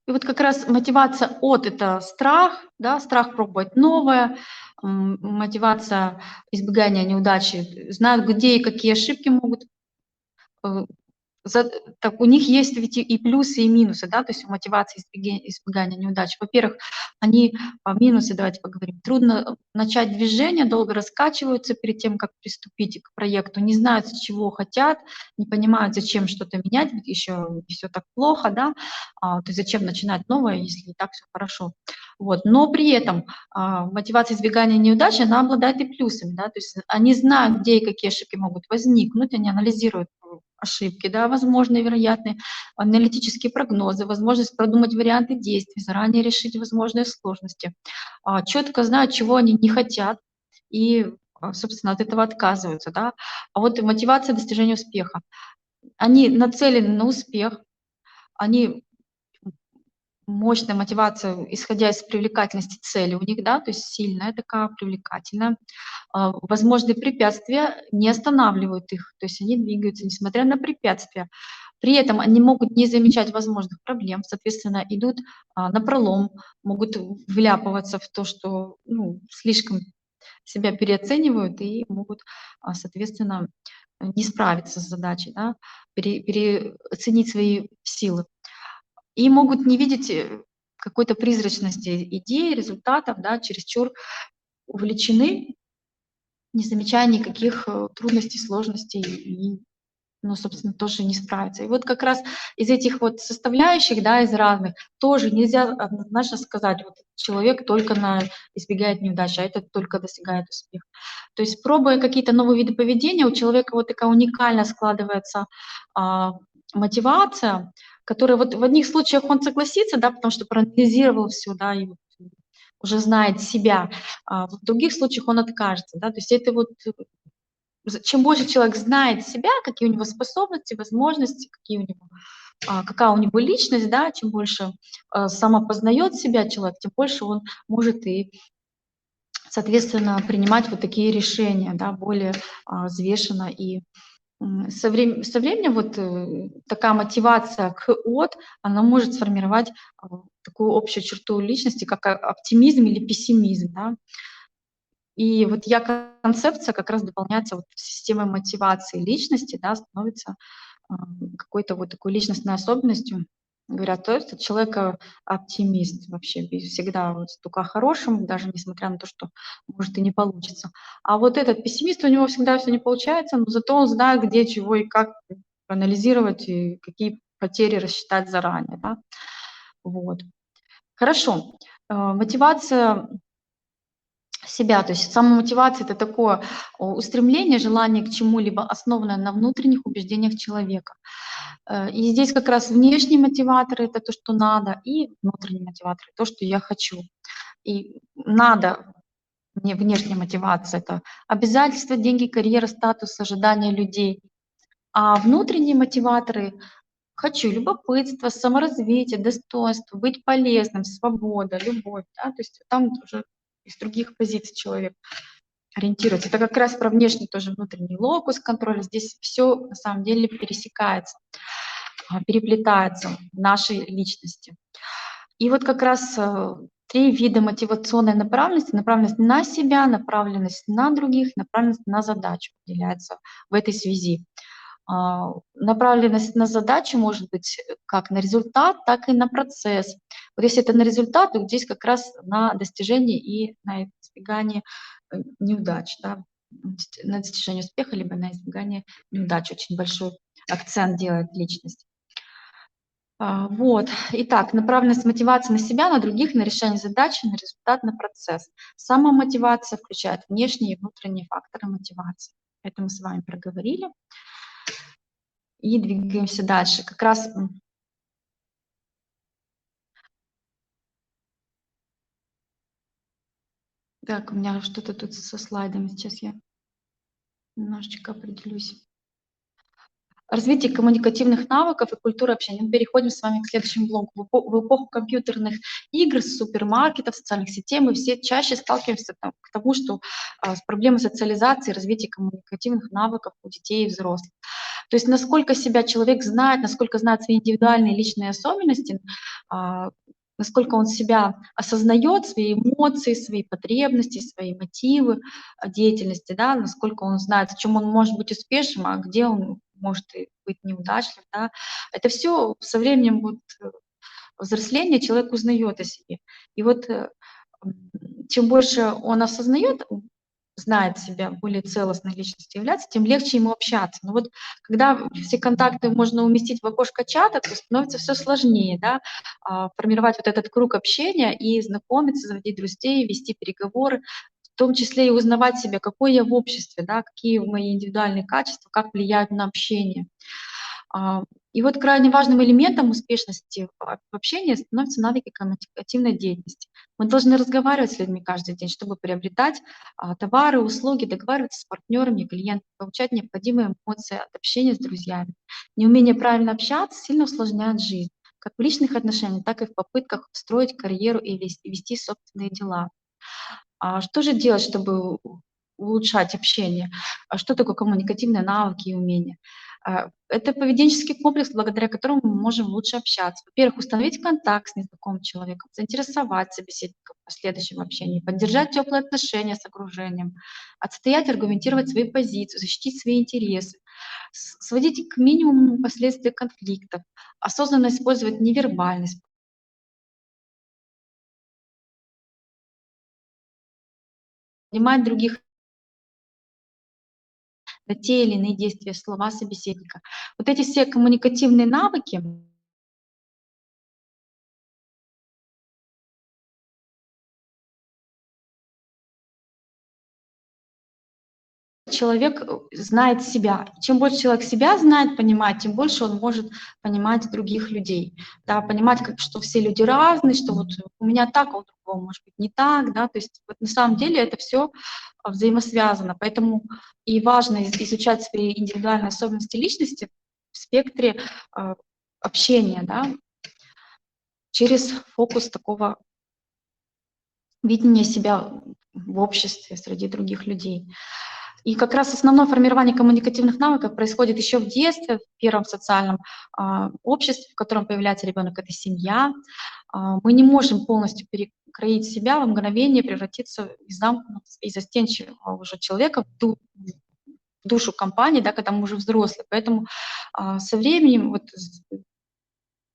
вот как раз мотивация от — это страх, да, страх пробовать новое, мотивация избегания неудачи, знают, где и какие ошибки могут э, так у них есть ведь и плюсы, и минусы, да, то есть у мотивации избегания неудач. Во-первых, они, минусы, давайте поговорим. Трудно начать движение, долго раскачиваются перед тем, как приступить к проекту, не знают, с чего хотят, не понимают, зачем что-то менять, ведь еще все так плохо, да, то есть зачем начинать новое, если и так все хорошо. Вот. Но при этом мотивация избегания неудач, она обладает и плюсами, да, то есть они знают, где и какие ошибки могут возникнуть, они анализируют ошибки, да, возможные, вероятные, аналитические прогнозы, возможность продумать варианты действий, заранее решить возможные сложности, четко знают, чего они не хотят, и, собственно, от этого отказываются. Да. А вот мотивация достижения успеха. Они нацелены на успех, они мощная мотивация, исходя из привлекательности цели у них, да, то есть сильная такая, привлекательная. Возможные препятствия не останавливают их, то есть они двигаются, несмотря на препятствия. При этом они могут не замечать возможных проблем, соответственно, идут напролом, могут вляпываться в то, что слишком себя переоценивают и могут, соответственно, не справиться с задачей, да, переоценить свои силы. И могут не видеть какой-то призрачности идей, результатов, да, чересчур увлечены, не замечая никаких трудностей, сложностей и, собственно, тоже не справиться. И вот как раз из этих вот составляющих, да, из разных, тоже нельзя однозначно сказать, вот человек только избегает неудачи, а этот только достигает успеха. То есть пробуя какие-то новые виды поведения, у человека вот такая уникально складывается мотивация, которая вот в одних случаях он согласится, да, потому что проанализировал все, да, и вот уже знает себя, а в других случаях он откажется, да, то есть это вот чем больше человек знает себя, какие у него способности, возможности, какие у него, какая у него личность, да, чем больше самопознает себя человек, тем больше он может и, соответственно, принимать вот такие решения, да, более взвешенно и со временем вот такая мотивация к от, она может сформировать такую общую черту личности, как оптимизм или пессимизм, да. И вот концепция как раз дополняется вот системой мотивации личности, да, становится какой-то вот такой личностной особенностью. Говорят, то есть человек оптимист вообще, всегда вот только о хорошем, даже несмотря на то, что может и не получится. А вот этот пессимист, у него всегда все не получается, но зато он знает, где, чего и как анализировать, и какие потери рассчитать заранее. Да? Вот. Хорошо. Мотивация себя, то есть самомотивация — это такое устремление, желание к чему-либо, основанное на внутренних убеждениях человека. И здесь как раз внешние мотиваторы — это то, что надо, и внутренние мотиваторы — то, что я хочу. И надо, мне внешняя мотивация — это обязательства, деньги, карьера, статус, ожидания людей. А внутренние мотиваторы — хочу любопытство, саморазвитие, достоинство, быть полезным, свобода, любовь. Да? То есть там уже из других позиций человек ориентируется. Это как раз про внешний тоже внутренний локус контроля. Здесь все на самом деле пересекается, переплетается в нашей личности. И вот как раз 3 вида мотивационной направленности. Направленность на себя, направленность на других, направленность на задачу выделяется в этой связи. Направленность на задачу может быть как на результат, так и на процесс. Вот если это на результат, то здесь как раз на достижение и на избегание неудач, да, на достижение успеха, либо на избегание неудач. Очень большой акцент делает личность. Вот. Итак, направленность мотивации на себя, на других, на решение задачи, на результат, на процесс. Самомотивация включает внешние и внутренние факторы мотивации. Это мы с вами проговорили. И двигаемся дальше. Как раз так, у меня что-то тут со слайдами. Сейчас я немножечко определюсь. Развитие коммуникативных навыков и культура общения. Мы переходим с вами к следующему блоку. В эпоху компьютерных игр, супермаркетов, социальных сетей мы все чаще сталкиваемся к тому, что с проблемой социализации и развития коммуникативных навыков у детей и взрослых. То есть насколько себя человек знает, насколько знает свои индивидуальные личные особенности, насколько он себя осознает, свои эмоции, свои потребности, свои мотивы деятельности, да, насколько он знает, в чем он может быть успешным, а где он может и быть неудачлив. Да. Это все со временем вот, взросления человек узнает о себе. И вот чем больше он осознает, знает себя, более целостной личностью является, тем легче ему общаться. Но вот когда все контакты можно уместить в окошко чата, то становится все сложнее, да, формировать вот этот круг общения и знакомиться, заводить друзей, вести переговоры, в том числе и узнавать себя, какой я в обществе, да, какие мои индивидуальные качества, как влияют на общение. А, И вот крайне важным элементом успешности в общении становятся навыки коммуникативной деятельности. Мы должны разговаривать с людьми каждый день, чтобы приобретать товары, услуги, договариваться с партнерами, клиентами, получать необходимые эмоции от общения с друзьями. Неумение правильно общаться сильно усложняет жизнь, как в личных отношениях, так и в попытках строить карьеру и вести собственные дела. Что же делать, чтобы улучшать общение? Что такое коммуникативные навыки и умения? Это поведенческий комплекс, благодаря которому мы можем лучше общаться. Во-первых, установить контакт с незнакомым человеком, заинтересовать собеседника в последующем общении, поддержать теплые отношения с окружением, отстоять, аргументировать свои позиции, защитить свои интересы, сводить к минимуму последствия конфликтов, осознанно использовать невербальность, понимать других на те или иные действия, слова собеседника. Вот эти все коммуникативные навыки человек знает себя. Чем больше человек себя знает, понимает, тем больше он может понимать других людей. Да, понимать, как, что все люди разные, что вот у меня так, а у другого может быть не так. Да, то есть вот на самом деле это все взаимосвязано. Поэтому и важно изучать свои индивидуальные особенности личности в спектре общения, да, через фокус такого видение себя в обществе, среди других людей. И как раз основное формирование коммуникативных навыков происходит еще в детстве, в первом социальном обществе, в котором появляется ребенок, это семья. Мы не можем полностью перекроить себя в мгновение, превратиться из замкнутого и застенчивого уже человека в душу компании, да, когда мы уже взрослые. Поэтому со временем вот,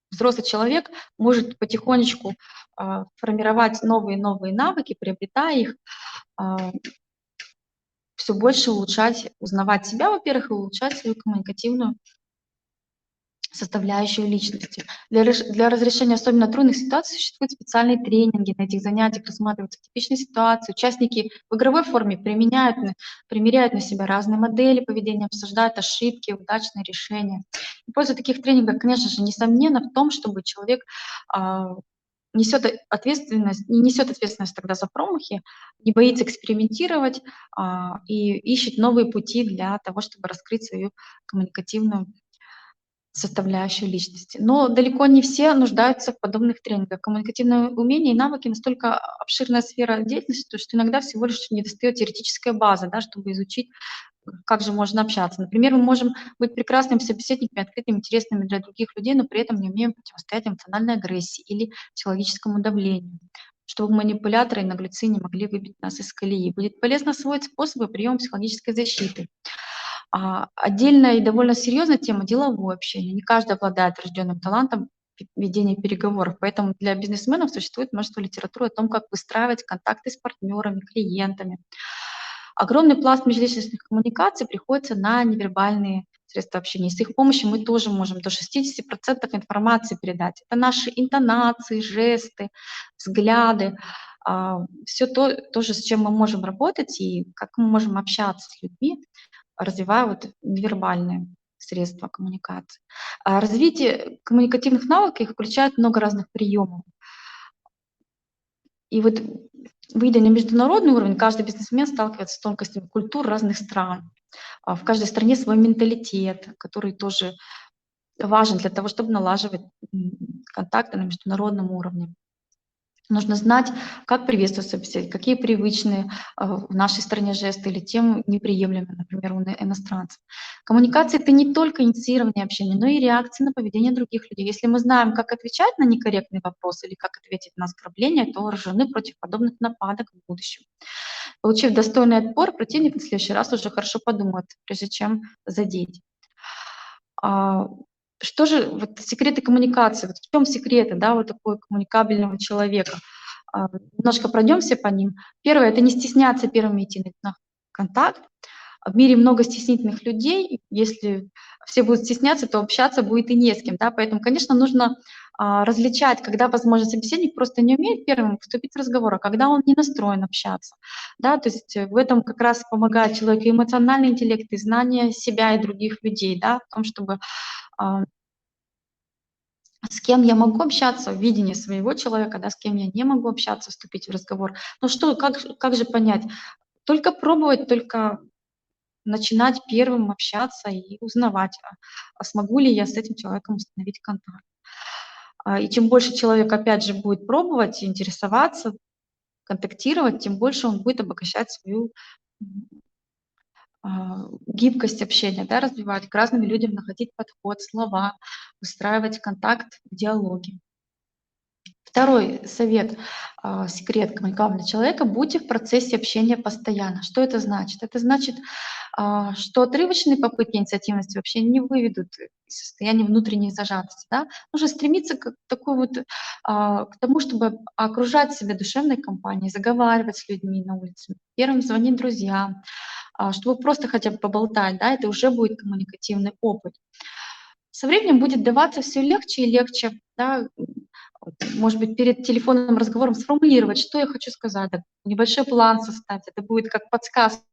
взрослый человек может потихонечку формировать новые навыки, приобретая их, все больше улучшать, узнавать себя, во-первых, и улучшать свою коммуникативную составляющую личности. Для разрешения особенно трудных ситуаций существуют специальные тренинги. На этих занятиях рассматриваются типичные ситуации. Участники в игровой форме примеряют на себя разные модели поведения, обсуждают ошибки, удачные решения. И польза таких тренингов, конечно же, несомненно в том, чтобы человек не несет ответственность тогда за промахи, не боится экспериментировать и ищет новые пути для того, чтобы раскрыть свою коммуникативную составляющую личности. Но далеко не все нуждаются в подобных тренингах. Коммуникативные умения и навыки настолько обширная сфера деятельности, что иногда всего лишь недостает теоретическая база, да, чтобы изучить, как же можно общаться. Например, мы можем быть прекрасными собеседниками, открытыми, интересными для других людей, но при этом не умеем противостоять эмоциональной агрессии или психологическому давлению, чтобы манипуляторы и наглецы не могли выбить нас из колеи. Будет полезно освоить способы приема психологической защиты. Отдельная и довольно серьезная тема — деловое общение. Не каждый обладает рожденным талантом ведения переговоров, поэтому для бизнесменов существует множество литературы о том, как выстраивать контакты с партнерами, клиентами. Огромный пласт межличностных коммуникаций приходится на невербальные средства общения. С их помощью мы тоже можем до 60% информации передать. Это наши интонации, жесты, взгляды, все тоже, с чем мы можем работать и как мы можем общаться с людьми, развивая вот невербальные средства коммуникации. Развитие коммуникативных навыков включает много разных приемов. И вот, выйдя на международный уровень, каждый бизнесмен сталкивается с тонкостями культур разных стран. В каждой стране свой менталитет, который тоже важен для того, чтобы налаживать контакты на международном уровне. Нужно знать, как приветствовать собеседника, какие привычные в нашей стране жесты или тем неприемлемые, например, у иностранцев. Коммуникация — это не только инициирование общения, но и реакция на поведение других людей. Если мы знаем, как отвечать на некорректный вопрос или как ответить на оскорбление, то вооружены против подобных нападок в будущем. Получив достойный отпор, противник в следующий раз уже хорошо подумает, прежде чем задеть. Что же вот секреты коммуникации? Вот в чем секреты, да, вот такого коммуникабельного человека? Немножко пройдемся по ним. Первое — это не стесняться первыми идти на контакт. В мире много стеснительных людей. Если все будут стесняться, то общаться будет и не с кем, да. Поэтому, конечно, нужно различать, когда, возможно, собеседник просто не умеет первым вступить в разговор, а когда он не настроен общаться. Да, то есть в этом как раз помогает человеку эмоциональный интеллект и знание себя и других людей, да, в том, чтобы с кем я могу общаться, видение своего человека, да, с кем я не могу общаться, вступить в разговор. Ну что, как же понять? Только пробовать, только начинать первым общаться и узнавать, смогу ли я с этим человеком установить контакт. И чем больше человек, опять же, будет пробовать, интересоваться, контактировать, тем больше он будет обогащать свою гибкость общения, да, развивать, к разным людям находить подход, слова, выстраивать контакт в диалоге. Второй совет, секрет коммуникабельного человека — будьте в процессе общения постоянно. Что это значит? Это значит, что отрывочные попытки инициативности вообще не выведут из состояния внутренней зажатости. Да? Нужно стремиться к такой вот, к тому, чтобы окружать себя душевной компанией, заговаривать с людьми на улице, первым звонить друзьям, чтобы просто хотя бы поболтать, да, это уже будет коммуникативный опыт. Со временем будет даваться все легче и легче, да, может быть, перед телефонным разговором сформулировать, что я хочу сказать, да, небольшой план составить, это будет как подсказка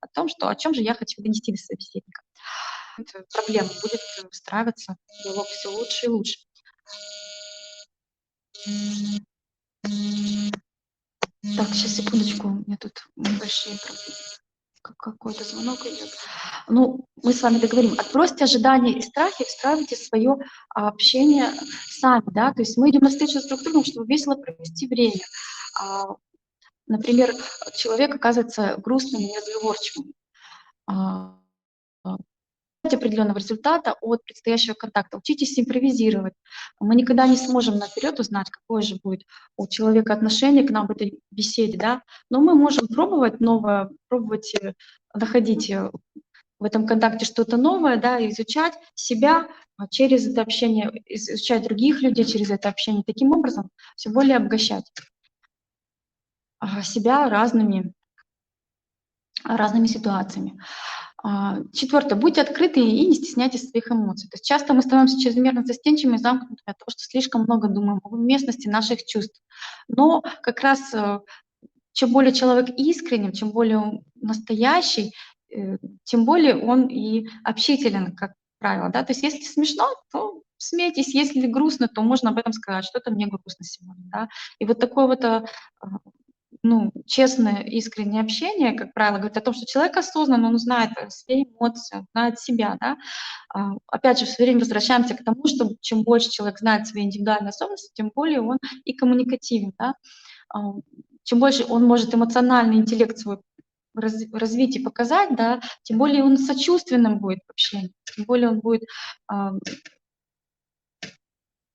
о том, что о чем же я хочу донести до собеседника. Это проблема будет выстраиваться, диалог все лучше и лучше. Так, сейчас, секундочку, у меня тут небольшие проблемы. Какой-то звонок идет. Ну, мы с вами договорим. Отбросьте ожидания и страхи, встраивайте свое общение сами, да, то есть мы идем навстречу с друг другом, чтобы весело провести время. А, Например, человек оказывается грустным и неразговорчивым. А, Определенного результата от предстоящего контакта. Учитесь импровизировать. Мы никогда не сможем наперед узнать, какое же будет у человека отношение к нам в этой беседе, да, но мы можем пробовать новое, пробовать находить в этом контакте что-то новое, да, изучать себя через это общение, изучать других людей через это общение, таким образом все более обогащать себя разными ситуациями. Четвертое. Будьте открыты и не стесняйтесь своих эмоций. То есть часто мы становимся чрезмерно застенчивыми и замкнутыми от того, что слишком много думаем об уместности наших чувств. Но как раз чем более человек искренен, чем более он настоящий, тем более он и общителен, как правило. Да? То есть если смешно, то смейтесь, если грустно, то можно об этом сказать, что-то мне грустно сегодня. Да? И вот такое вот честное, искреннее общение, как правило, говорит о том, что человек осознанно, он знает свои эмоции, знает себя, да. Опять же, все время возвращаемся к тому, что чем больше человек знает свои индивидуальные особенности, тем более он и коммуникативен, да. Чем больше он может эмоциональный интеллект свой развить и показать, да, тем более он сочувственным будет в общении, тем более он будет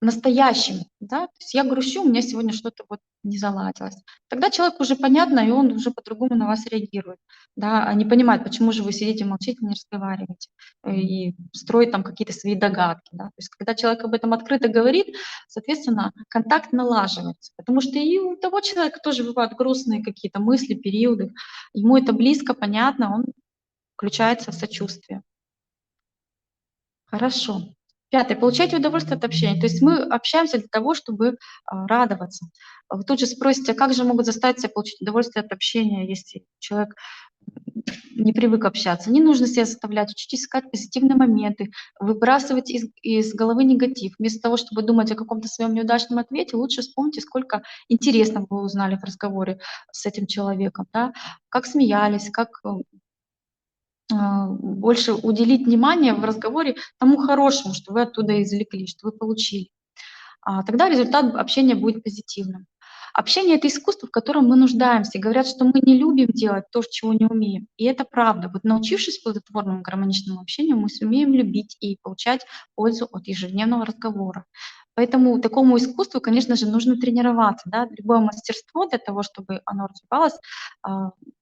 настоящим, да, то есть я грущу, у меня сегодня что-то вот не заладилось. Тогда человеку уже понятно, и он уже по-другому на вас реагирует, да, а не понимает, почему же вы сидите, молчите, не разговариваете, и строит там какие-то свои догадки, да. То есть когда человек об этом открыто говорит, соответственно, контакт налаживается, потому что и у того человека тоже бывают грустные какие-то мысли, периоды, ему это близко, понятно, он включается в сочувствие. Хорошо. Пятое. Получайте удовольствие от общения. То есть мы общаемся для того, чтобы радоваться. Вы тут же спросите, а как же могут заставить себя получить удовольствие от общения, если человек не привык общаться? Не нужно себя заставлять, учитесь искать позитивные моменты, выбрасывать из головы негатив. Вместо того, чтобы думать о каком-то своем неудачном ответе, лучше вспомните, сколько интересного вы узнали в разговоре с этим человеком, да? Как смеялись, как больше уделить внимание в разговоре тому хорошему, что вы оттуда извлекли, что вы получили. Тогда результат общения будет позитивным. Общение — это искусство, в котором мы нуждаемся. Говорят, что мы не любим делать то, чего не умеем. И это правда. Вот научившись плодотворному гармоничному общению, мы сумеем любить и получать пользу от ежедневного разговора. Поэтому такому искусству, конечно же, нужно тренироваться. Да? Любое мастерство для того, чтобы оно развивалось,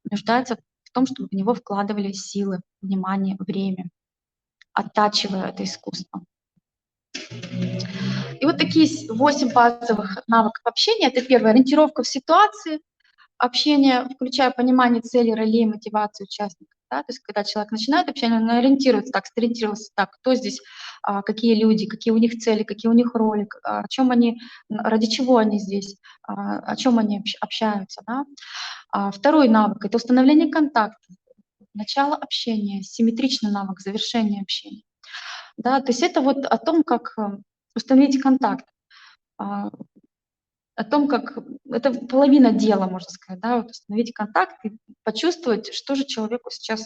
нуждается в том, чтобы в него вкладывали силы, внимание, время, оттачивая это искусство. И вот такие 8 базовых навыков общения. Это первое — ориентировка в ситуации общения, включая понимание целей, ролей, мотивации участников. Да? То есть когда человек начинает общение, он ориентируется так, сориентировался так, кто здесь, какие люди, какие у них цели, какие у них роли, о чем они, ради чего они здесь, о чем они общаются. Да? Второй навык — это установление контакта, начало общения, симметричный навык завершения общения. Да? То есть это вот о том, как установить контакт, о том, как это половина дела, можно сказать, да, вот установить контакт и почувствовать, что же человеку сейчас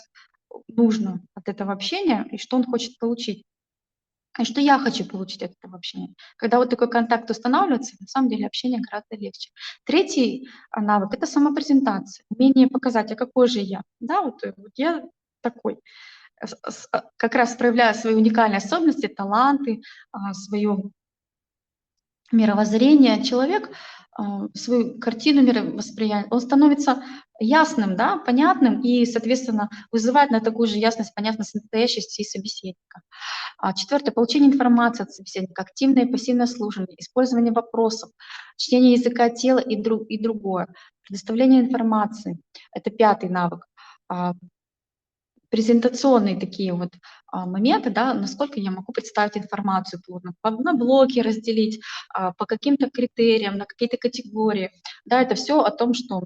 нужно от этого общения и что он хочет получить, и что я хочу получить от этого общения. Когда вот такой контакт устанавливается, на самом деле общение гораздо легче. Третий навык — это самопрезентация, умение показать, а какой же я. Да, вот я такой. Как раз проявляя свои уникальные особенности, таланты, свое мировоззрение, человек свою картину мировосприятия, он становится ясным, да, понятным и, соответственно, вызывает на такую же ясность, понятность настоящести и собеседника. Четвертое — получение информации от собеседника, активное и пассивное слушание, использование вопросов, чтение языка тела и другое, предоставление информации. Это пятый навык. Презентационные такие вот моменты, да, насколько я могу представить информацию плотно, на блоки разделить, по каким-то критериям, на какие-то категории. Да, это все о том, что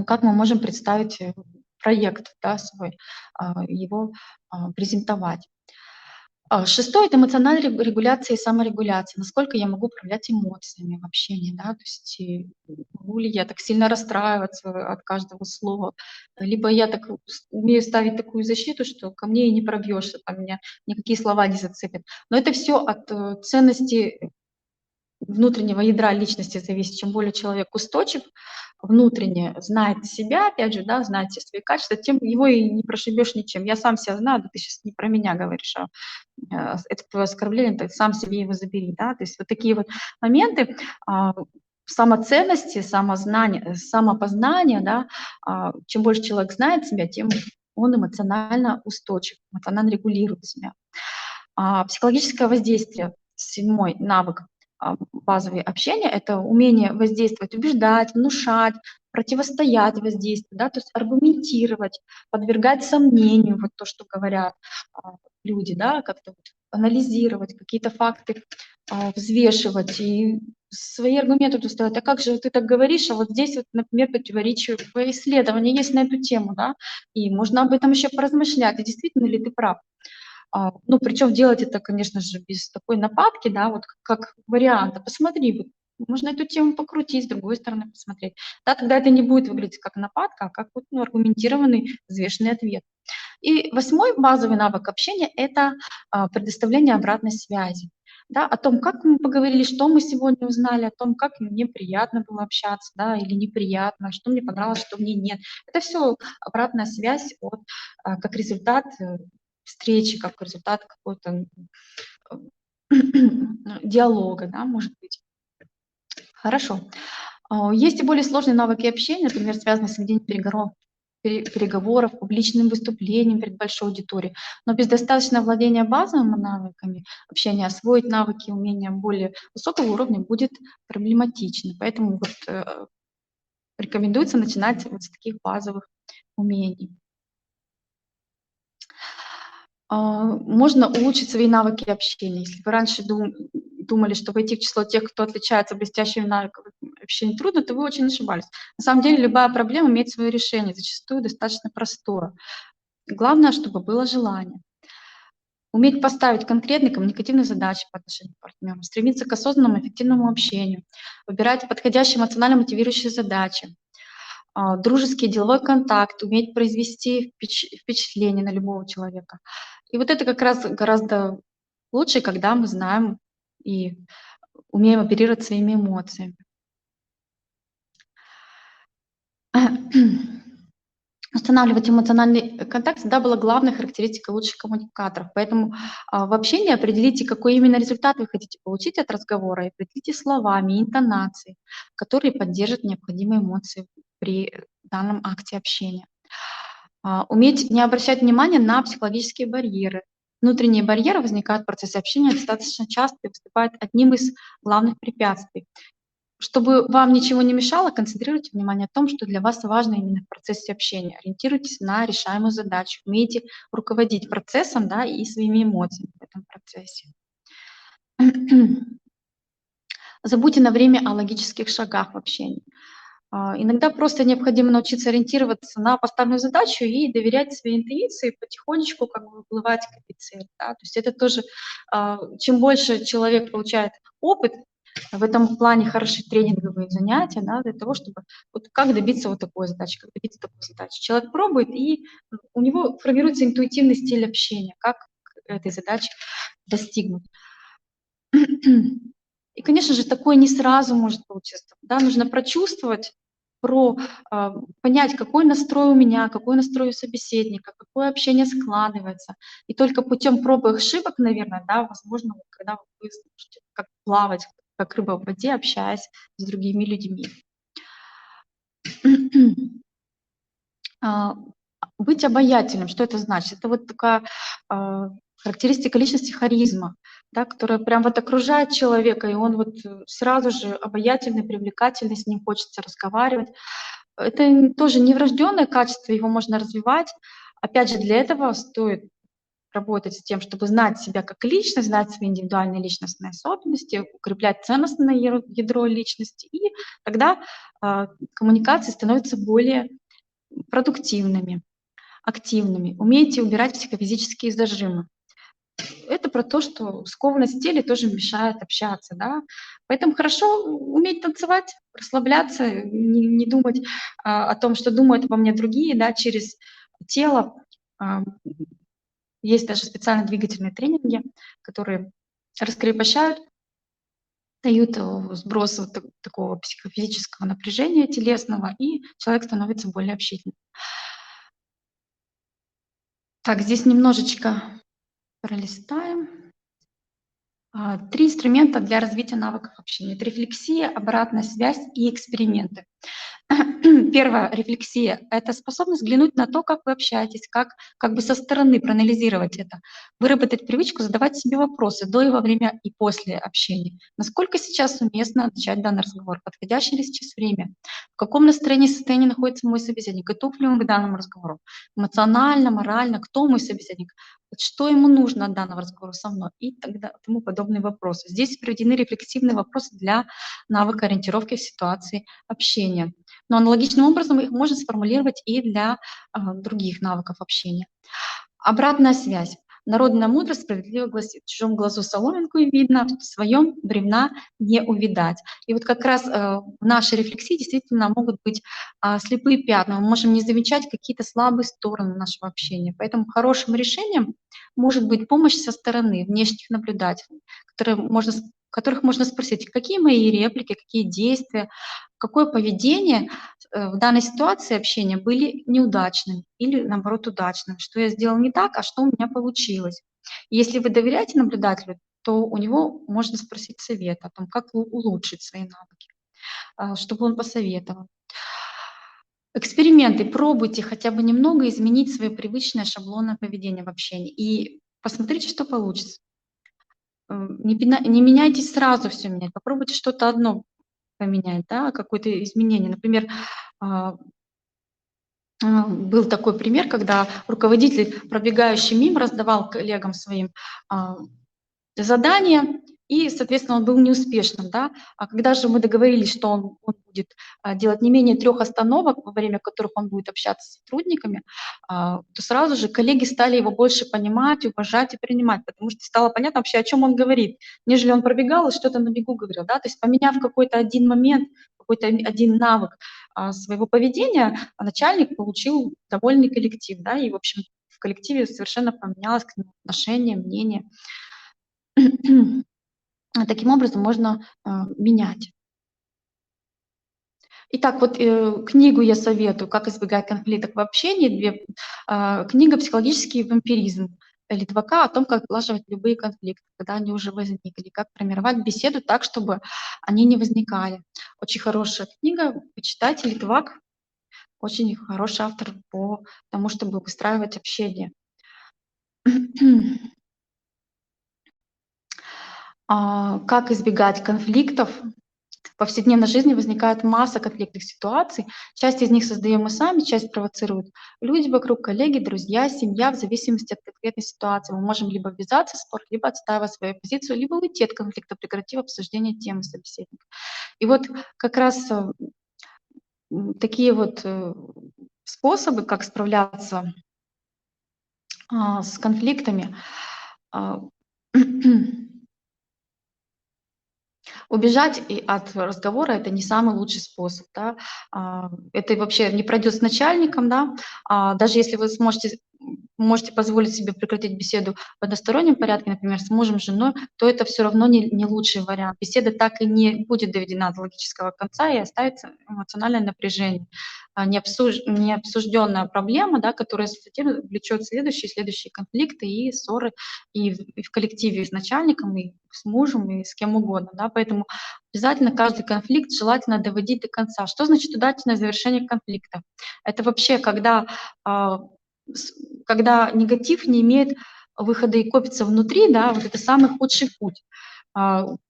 как мы можем представить проект, да, свой, его презентовать. Шестое — это эмоциональная регуляция и саморегуляция. Насколько я могу управлять эмоциями в общении, да, то есть могу ли я так сильно расстраиваться от каждого слова, либо я так умею ставить такую защиту, что ко мне и не пробьешься, там меня никакие слова не зацепят. Но это все от ценности внутреннего ядра личности зависит. Чем более человек устойчив, внутренне знает себя, опять же, да, знает все свои качества, тем его и не прошибешь ничем. Я сам себя знаю, да ты сейчас не про меня говоришь, это твое оскорбление, ты сам себе его забери, да, то есть вот такие вот моменты самоценности, самознания, самопознания, да, чем больше человек знает себя, тем он эмоционально устойчив, эмоционально регулирует себя. Психологическое воздействие, седьмой навык базовое общение — это умение воздействовать, убеждать, внушать, противостоять воздействию, да, то есть аргументировать, подвергать сомнению вот то, что говорят люди, да, как-то вот анализировать какие-то факты, взвешивать и свои аргументы тут ставить. А как же ты так говоришь, а вот здесь вот, например, противоречивое исследование есть на эту тему, да, и можно об этом еще поразмышлять, и действительно ли ты прав. Ну, причем делать это, конечно же, без такой нападки, да, вот как вариант. Посмотри, вот можно эту тему покрутить, с другой стороны посмотреть. Да, тогда это не будет выглядеть как нападка, а как вот, ну, аргументированный, взвешенный ответ. И восьмой базовый навык общения — это предоставление обратной связи. Да, о том, как мы поговорили, что мы сегодня узнали, о том, как мне приятно было общаться, да, или неприятно, что мне понравилось, что мне нет. Это все обратная связь как результат встречи, как результат какого-то диалога, да, может быть. Хорошо. Есть и более сложные навыки общения, например, связанные с ведением переговоров, публичным выступлением перед большой аудиторией. Но без достаточного владения базовыми навыками общения освоить навыки, умения более высокого уровня будет проблематично. Поэтому вот, рекомендуется начинать вот с таких базовых умений. Можно улучшить свои навыки общения. Если вы раньше думали, что войти в число тех, кто отличается блестящими навыками общения трудно, то вы очень ошибались. На самом деле любая проблема имеет свое решение, зачастую достаточно простое. Главное, чтобы было желание. Уметь поставить конкретные коммуникативные задачи по отношению к партнеру, стремиться к осознанному, эффективному общению, выбирать подходящие эмоционально мотивирующие задачи, дружеский деловой контакт, уметь произвести впечатление на любого человека. И вот это как раз гораздо лучше, когда мы знаем и умеем оперировать своими эмоциями. Устанавливать эмоциональный контакт всегда была главной характеристикой лучших коммуникаторов. Поэтому в общении определите, какой именно результат вы хотите получить от разговора, и определите словами, интонацией, которые поддержат необходимые эмоции при данном акте общения. Уметь не обращать внимания на психологические барьеры. Внутренние барьеры возникают в процессе общения достаточно часто и выступают одним из главных препятствий. Чтобы вам ничего не мешало, концентрируйте внимание о том, что для вас важно именно в процессе общения. Ориентируйтесь на решаемую задачу, умейте руководить процессом, да, и своими эмоциями в этом процессе. Забудьте на время о логических шагах в общении. Иногда просто необходимо научиться ориентироваться на поставленную задачу и доверять своей интуиции, потихонечку как бы выплывать к этой цели. Да? То есть это тоже, чем больше человек получает опыт, в этом плане хороши тренинговые занятия, да, для того, чтобы вот как добиться вот такой задачи, как добиться такой задачи. Человек пробует, и у него формируется интуитивный стиль общения, как к этой задаче достигнуть. И, конечно же, такое не сразу может получиться. Да? Нужно прочувствовать, понять, какой настрой у меня, какой настрой у собеседника, какое общение складывается. И только путем проб и ошибок, наверное, да, возможно, вот когда вы сможете как плавать, как рыба в воде, общаясь с другими людьми. Быть обаятельным, что это значит? Это вот такая характеристика личности харизма, да, которая прям вот окружает человека, и он вот сразу же обаятельный, привлекательный, с ним хочется разговаривать. Это тоже неврожденное качество, его можно развивать. Опять же, для этого стоит работать с тем, чтобы знать себя как личность, знать свои индивидуальные личностные особенности, укреплять ценностное ядро личности, и тогда коммуникации становятся более продуктивными. активными, умеете убирать психофизические зажимы. Это про то, что скованность в теле тоже мешает общаться, да. Поэтому хорошо уметь танцевать, расслабляться, не думать о том, что думают обо мне другие, да, через тело. А, Есть даже специальные двигательные тренинги, которые раскрепощают, дают сброс вот такого психофизического напряжения телесного, и человек становится более общительным. Так, здесь немножечко пролистаем. 3 инструмента для развития навыков общения. Это рефлексия, обратная связь и эксперименты. Первая рефлексия — это способность взглянуть на то, как вы общаетесь, как бы со стороны проанализировать это, выработать привычку задавать себе вопросы до и во время и после общения. Насколько сейчас уместно начать данный разговор? Подходящее ли сейчас время? В каком настроении, состоянии находится мой собеседник? Готов ли он к данному разговору? Эмоционально, морально, кто мой собеседник? Вот что ему нужно от данного разговора со мной? И тому подобные вопросы. Здесь приведены рефлексивные вопросы для навыка ориентировки в ситуации общения. Но аналогичным образом их можно сформулировать и для других навыков общения. Обратная связь. Народная мудрость справедливо гласит: в чужом глазу соломинку и видно, в своем бревна не увидать. И вот как раз в нашей рефлексии действительно могут быть слепые пятна. Мы можем не замечать какие-то слабые стороны нашего общения. Поэтому хорошим решением может быть помощь со стороны внешних наблюдателей, которых можно спросить, какие мои реплики, какие действия, какое поведение в данной ситуации общения были неудачными или, наоборот, удачными, что я сделал не так, а что у меня получилось. И если вы доверяете наблюдателю, то у него можно спросить совет о том, как улучшить свои навыки, чтобы он посоветовал. Эксперименты. Пробуйте хотя бы немного изменить свое привычное шаблонное поведение в общении и посмотрите, что получится. Не меняйтесь сразу все менять, попробуйте что-то одно поменять, да, какое-то изменение. Например, был такой пример, когда руководитель, пробегающий мимо, раздавал коллегам своим задания, и, соответственно, он был неуспешным, да. А когда же мы договорились, что он будет делать не менее 3 остановок, во время которых он будет общаться с сотрудниками, то сразу же коллеги стали его больше понимать, уважать и принимать, потому что стало понятно вообще, о чем он говорит, нежели он пробегал и что-то на бегу говорил, да. То есть поменяв какой-то один момент, какой-то один навык своего поведения, начальник получил довольный коллектив, да, и, в общем, в коллективе совершенно поменялось к нему отношение, мнение. Таким образом можно менять. Итак, вот книгу я советую «Как избегать конфликтов в общении». Книга «Психологический вампиризм» Литвака о том, как сглаживать любые конфликты, когда они уже возникли, как формировать беседу так, чтобы они не возникали. Очень хорошая книга, почитайте. Литвак очень хороший автор по тому, чтобы выстраивать общение. Как избегать конфликтов? В повседневной жизни возникает масса конфликтных ситуаций. Часть из них создаем мы сами, часть провоцируют люди вокруг, коллеги, друзья, семья. В зависимости от конкретной ситуации мы можем либо ввязаться в спор, либо отстаивать свою позицию, либо уйти от конфликта, прекратив обсуждение темы собеседника. И вот как раз такие вот способы, как справляться с конфликтами. Убежать от разговора — это не самый лучший способ, да. Это вообще не пройдет с начальником, да. Даже если вы можете позволить себе прекратить беседу в одностороннем порядке, например, с мужем, женой, то это все равно не лучший вариант. Беседа так и не будет доведена до логического конца, и оставится эмоциональное напряжение. Необсужденная проблема, да, которая затем влечет следующие конфликты и ссоры и в коллективе, и с начальником, и с мужем, и с кем угодно, да. Поэтому обязательно каждый конфликт желательно доводить до конца. Что значит удачное завершение конфликта? Это вообще когда негатив не имеет выхода и копится внутри, да, вот это самый худший путь.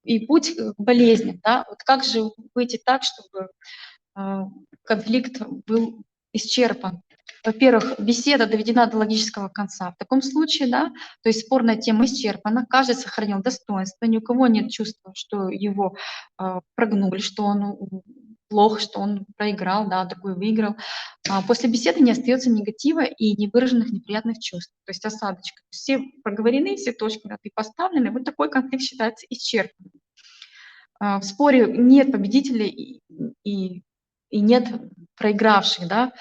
И путь к болезням, да. Вот как же выйти так, чтобы конфликт был исчерпан? Во-первых, беседа доведена до логического конца. В таком случае, да, то есть спорная тема исчерпана, каждый сохранил достоинство, ни у кого нет чувства, что его прогнули, что он плохо, что он проиграл, да, другой выиграл. После беседы не остается негатива и невыраженных неприятных чувств, то есть осадочка. Все проговорены, все точки над «и» поставлены, вот такой конфликт считается исчерпанным. В споре нет победителей и нет проигравших, да.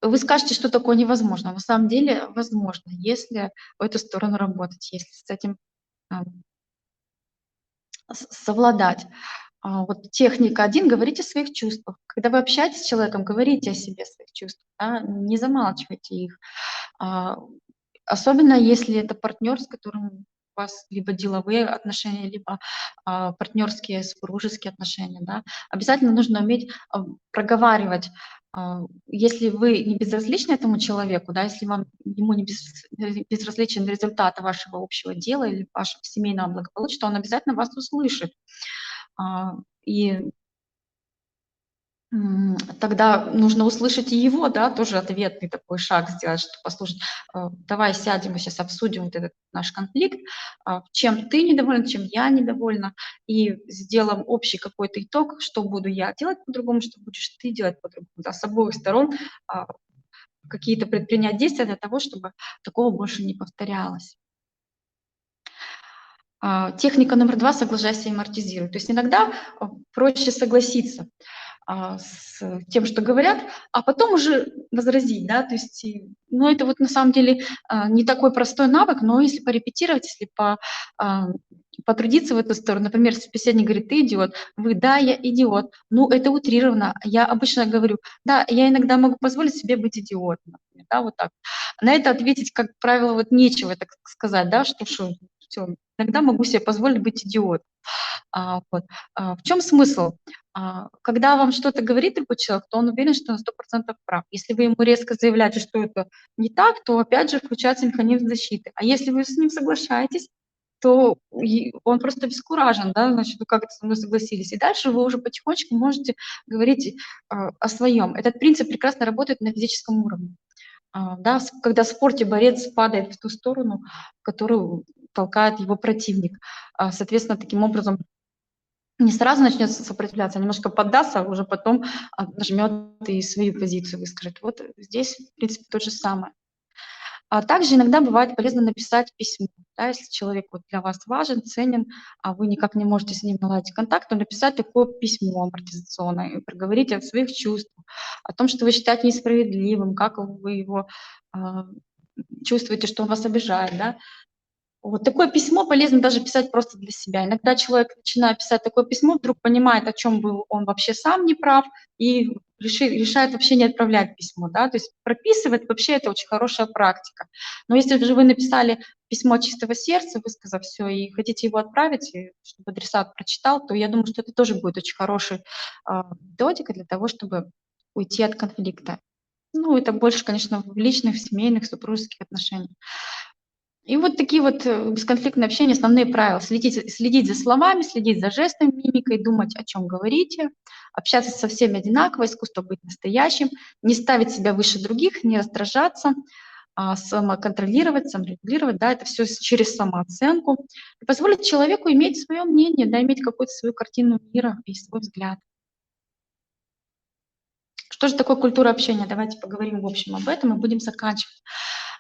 Вы скажете, что такое невозможно. На самом деле возможно, если в эту сторону работать, если с этим а, совладать. Вот техника 1: говорите о своих чувствах. Когда вы общаетесь с человеком, говорите о себе, о своих чувствах, да, не замалчивайте их. А, Особенно если это партнер, с которым у вас либо деловые отношения, либо партнерские, супружеские отношения, да. Обязательно нужно уметь проговаривать. Если вы не безразличны этому человеку, да, если ему не безразличен результат вашего общего дела или вашего семейного благополучия, то он обязательно вас услышит. И тогда нужно услышать и его, да, тоже ответный такой шаг сделать, что послушать, давай сядем, мы сейчас обсудим вот этот наш конфликт, чем ты недоволен, чем я недовольна, и сделаем общий какой-то итог, что буду я делать по-другому, что будешь ты делать по-другому. Да, с обоих сторон какие-то предпринять действия для того, чтобы такого больше не повторялось. Техника номер 2: соглашайся и амортизируй. То есть иногда проще согласиться с тем, что говорят, а потом уже возразить, да, то есть, ну, это вот на самом деле не такой простой навык, но если порепетировать, если потрудиться в эту сторону, например, собеседник говорит: ты идиот, вы: да, я идиот, ну, это утрированно, я обычно говорю: да, я иногда могу позволить себе быть идиотом, например, да, вот так. На это ответить, как правило, вот нечего так сказать, да, что всё, иногда могу себе позволить быть идиотом. Вот. В чем смысл? Когда вам что-то говорит другой человек, то он уверен, что на 100% прав. Если вы ему резко заявляете, что это не так, то опять же включается механизм защиты. А если вы с ним соглашаетесь, то он просто обескуражен, да, значит, ну как это со мной согласились. И дальше вы уже потихонечку можете говорить о своем. Этот принцип прекрасно работает на физическом уровне. Да, когда в спорте борец падает в ту сторону, в которую толкает его противник. Соответственно, таким образом не сразу начнет сопротивляться, а немножко поддастся, а уже потом нажмет и свою позицию выскажет. Вот здесь, в принципе, то же самое. А также иногда бывает полезно написать письмо. Да, если человек вот для вас важен, ценен, а вы никак не можете с ним наладить контакт, то написать такое письмо амортизационное и проговорить о своих чувствах, о том, что вы считаете несправедливым, как вы его а, чувствуете, что он вас обижает, да. Вот такое письмо полезно даже писать просто для себя. Иногда человек, начиная писать такое письмо, вдруг понимает, о чем был он вообще сам не прав, и решает вообще не отправлять письмо. Да? То есть прописывать вообще это очень хорошая практика. Но если же вы написали письмо от чистого сердца, высказав все, и хотите его отправить, и чтобы адресат прочитал, то я думаю, что это тоже будет очень хорошей методикой для того, чтобы уйти от конфликта. Ну, это больше, конечно, в личных, в семейных, супружеских отношениях. И вот такие вот бесконфликтное общение, основные правила. Следить за словами, следить за жестами, мимикой, думать, о чем говорите, общаться со всеми одинаково, искусство быть настоящим, не ставить себя выше других, не раздражаться, самоконтролировать, саморегулировать, да, это все через самооценку. И позволить человеку иметь свое мнение, да, иметь какую-то свою картину мира и свой взгляд. Что же такое культура общения? Давайте поговорим в общем об этом и будем заканчивать.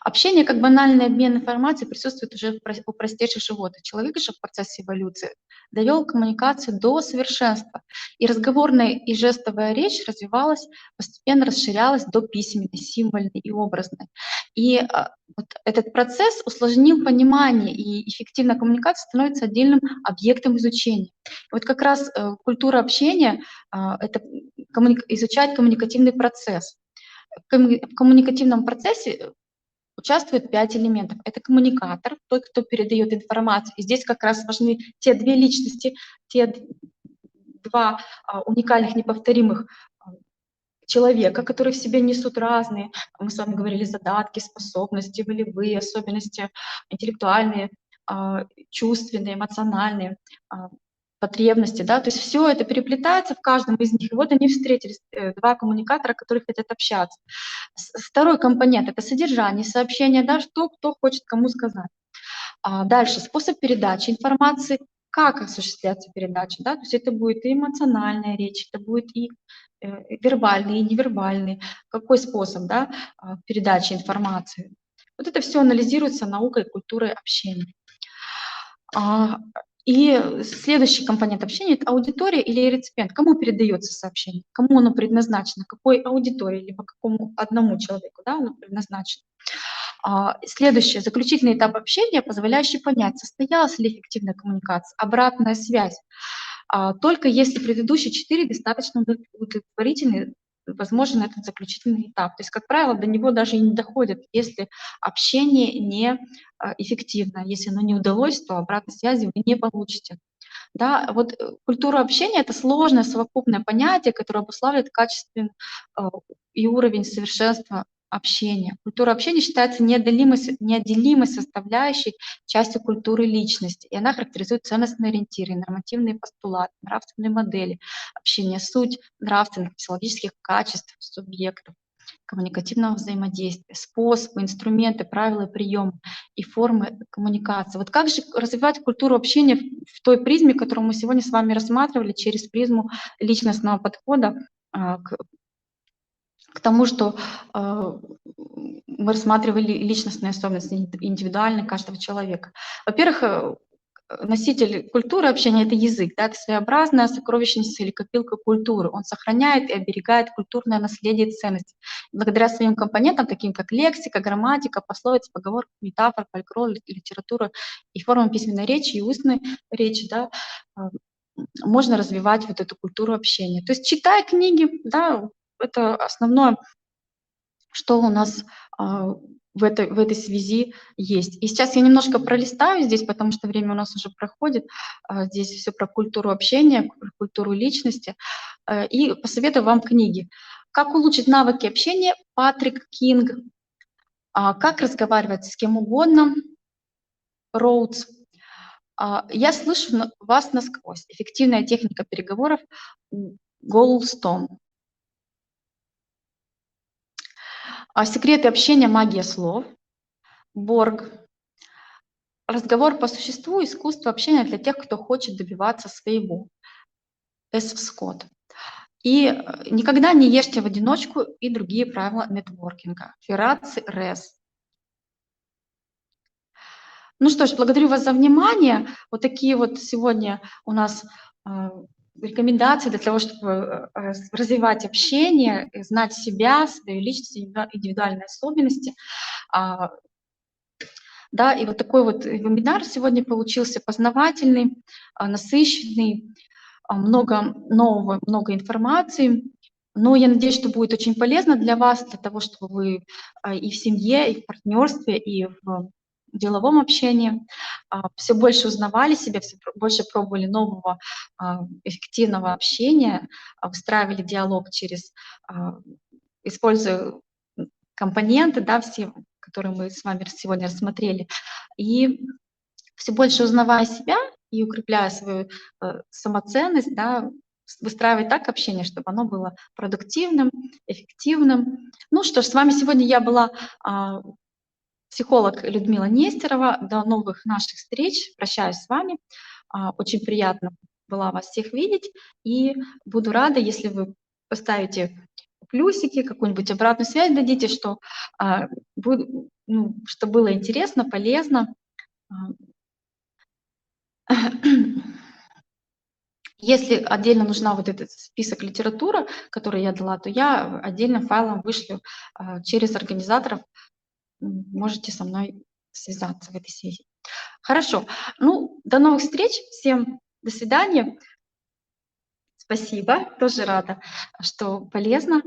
Общение как банальный обмен информацией присутствует уже у простейших животных. Человек же в процессе эволюции довел коммуникацию до совершенства. И разговорная и жестовая речь развивалась, постепенно расширялась до письменной, символьной и образной. И вот этот процесс усложнил понимание, и эффективная коммуникация становится отдельным объектом изучения. И вот как раз культура общения это изучать коммуникативный процесс. В коммуникативном процессе участвует 5 элементов. Это коммуникатор, тот, кто передает информацию. И здесь как раз важны те две личности, те два уникальных, неповторимых человека, которые в себе несут разные, мы с вами говорили, задатки, способности, волевые особенности, интеллектуальные, чувственные, эмоциональные, потребности, да, то есть все это переплетается в каждом из них. И вот они встретились, два коммуникатора, которые хотят общаться. Второй компонент — это содержание сообщения, да, что кто хочет кому сказать. Дальше способ передачи информации как осуществляться передача, да, то есть это будет и эмоциональная речь, это будет и вербальный, и невербальный, какой способ, да, передачи информации. Вот это все анализируется наукой, культурой общения. А, И следующий компонент общения — это аудитория или реципиент. Кому передается сообщение, кому оно предназначено, какой аудитории, либо какому одному человеку, да, оно предназначено. Следующее, заключительный этап общения, позволяющий понять, состоялась ли эффективная коммуникация, обратная связь. Только если предыдущие 4 достаточно удовлетворительны, возможен этот заключительный этап. То есть, как правило, до него даже и не доходит, если общение не эффективно. Если оно не удалось, то обратной связи вы не получите. Да, вот культура общения — это сложное совокупное понятие, которое обуславливает качественный и уровень совершенства общения. Культура общения считается неотделимой составляющей частью культуры личности, и она характеризует ценностные ориентиры, нормативные постулаты, нравственные модели общения, суть нравственных, психологических качеств субъектов, коммуникативного взаимодействия, способы, инструменты, правила, приемы и формы коммуникации. Вот как же развивать культуру общения в той призме, которую мы сегодня с вами рассматривали, через призму личностного подхода к тому, что мы рассматривали личностные особенности индивидуальные каждого человека. Во-первых, носитель культуры общения — это язык, да, это своеобразная сокровищница или копилка культуры. Он сохраняет и оберегает культурное наследие и ценности. Благодаря своим компонентам, таким как лексика, грамматика, пословицы, поговорка, метафора, фольклор, литература и форма письменной речи и устной речи, да, можно развивать вот эту культуру общения. То есть читая книги, да, это основное, что у нас в этой связи есть. И сейчас я немножко пролистаю здесь, потому что время у нас уже проходит. Здесь все про культуру общения, про культуру личности. И посоветую вам книги. «Как улучшить навыки общения» Патрик Кинг. «Как разговаривать с кем угодно» Роудс. «Я слышу вас насквозь. Эффективная техника переговоров» Голстон. «Секреты общения. Магия слов» Борг. «Разговор по существу. Искусство общения для тех, кто хочет добиваться своего» С. Скотт. И «Никогда не ешьте в одиночку» и другие правила нетворкинга Ферраци Рес. Ну что ж, благодарю вас за внимание. Вот такие вот сегодня у нас рекомендации для того, чтобы развивать общение, знать себя, свою личность, индивидуальные особенности. Да, и вот такой вот вебинар сегодня получился познавательный, насыщенный, много нового, много информации. Но я надеюсь, что будет очень полезно для вас, для того, чтобы вы и в семье, и в партнерстве, и в деловом общении все больше узнавали себя, все больше пробовали нового эффективного общения, выстраивали диалог используя компоненты, да, все, которые мы с вами сегодня рассмотрели, и все больше узнавая себя и укрепляя свою самоценность, да, выстраивать так общение, чтобы оно было продуктивным, эффективным. Ну что ж, с вами сегодня я была психолог Людмила Нестерова. До новых наших встреч. Прощаюсь с вами. Очень приятно было вас всех видеть. И буду рада, если вы поставите плюсики, какую-нибудь обратную связь дадите, что что было интересно, полезно. Если отдельно нужна вот этот список литературы, который я дала, то я отдельным файлом вышлю через организаторов. Можете со мной связаться в этой связи. Хорошо. Ну, до новых встреч. Всем до свидания. Спасибо. Тоже рада, что полезно.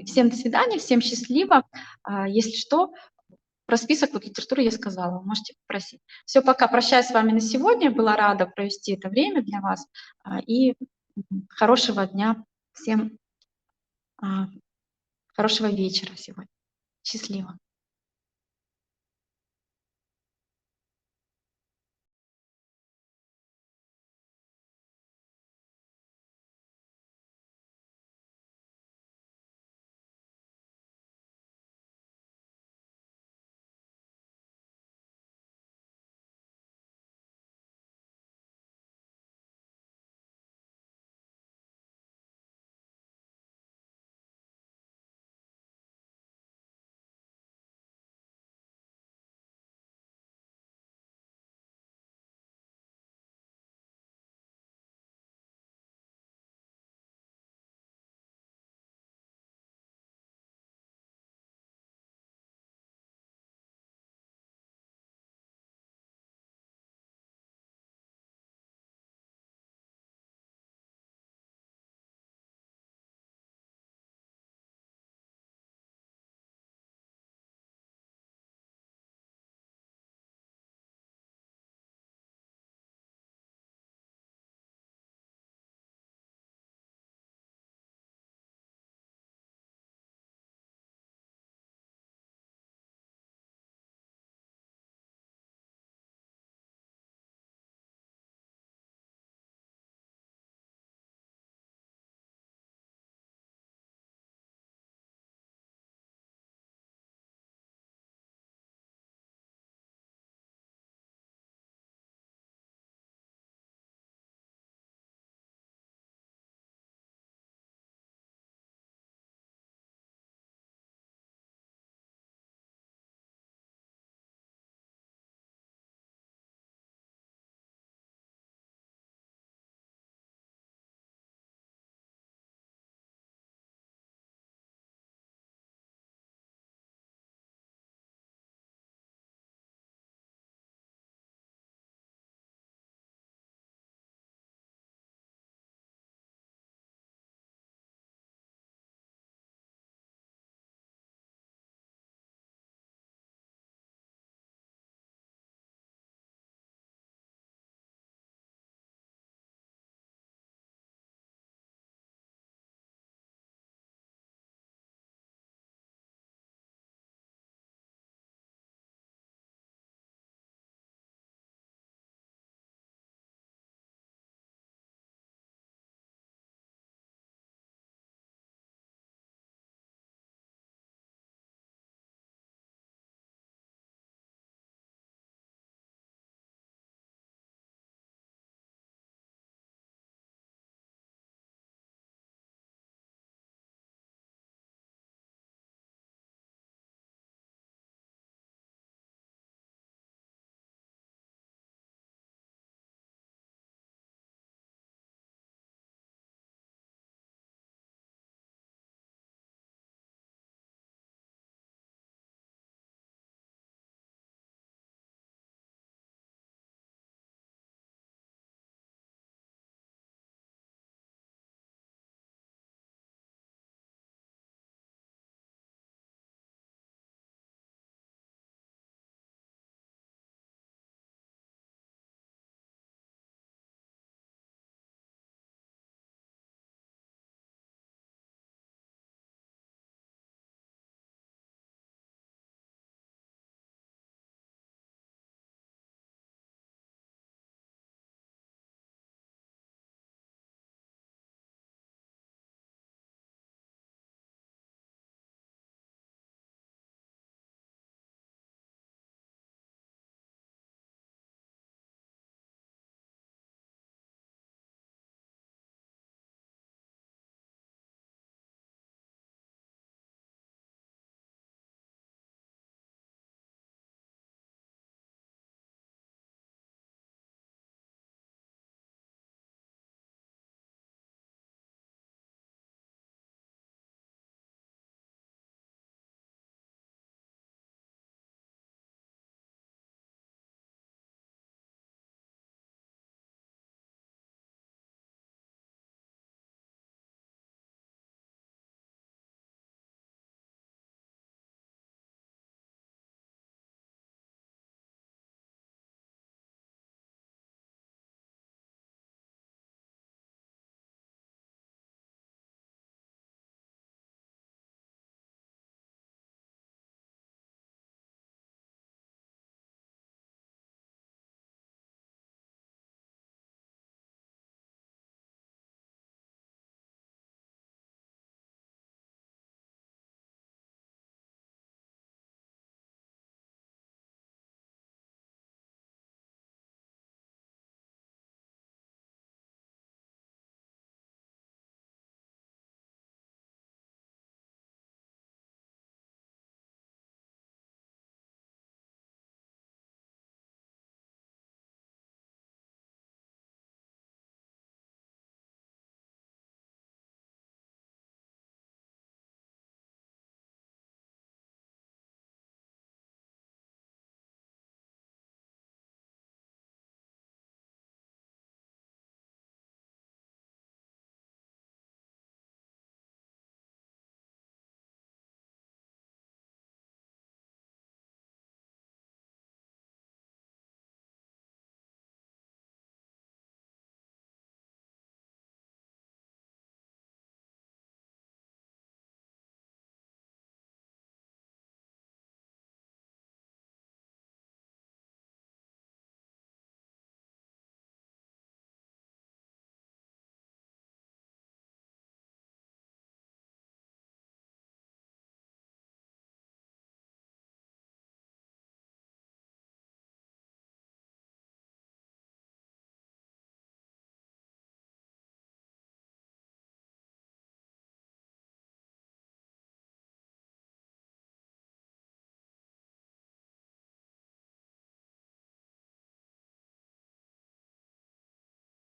Всем до свидания, всем счастливо. Если что, про список вот литературы я сказала, можете попросить. Все, пока. Прощаюсь с вами на сегодня. Была рада провести это время для вас. И хорошего дня. Всем хорошего вечера сегодня. Счастливо.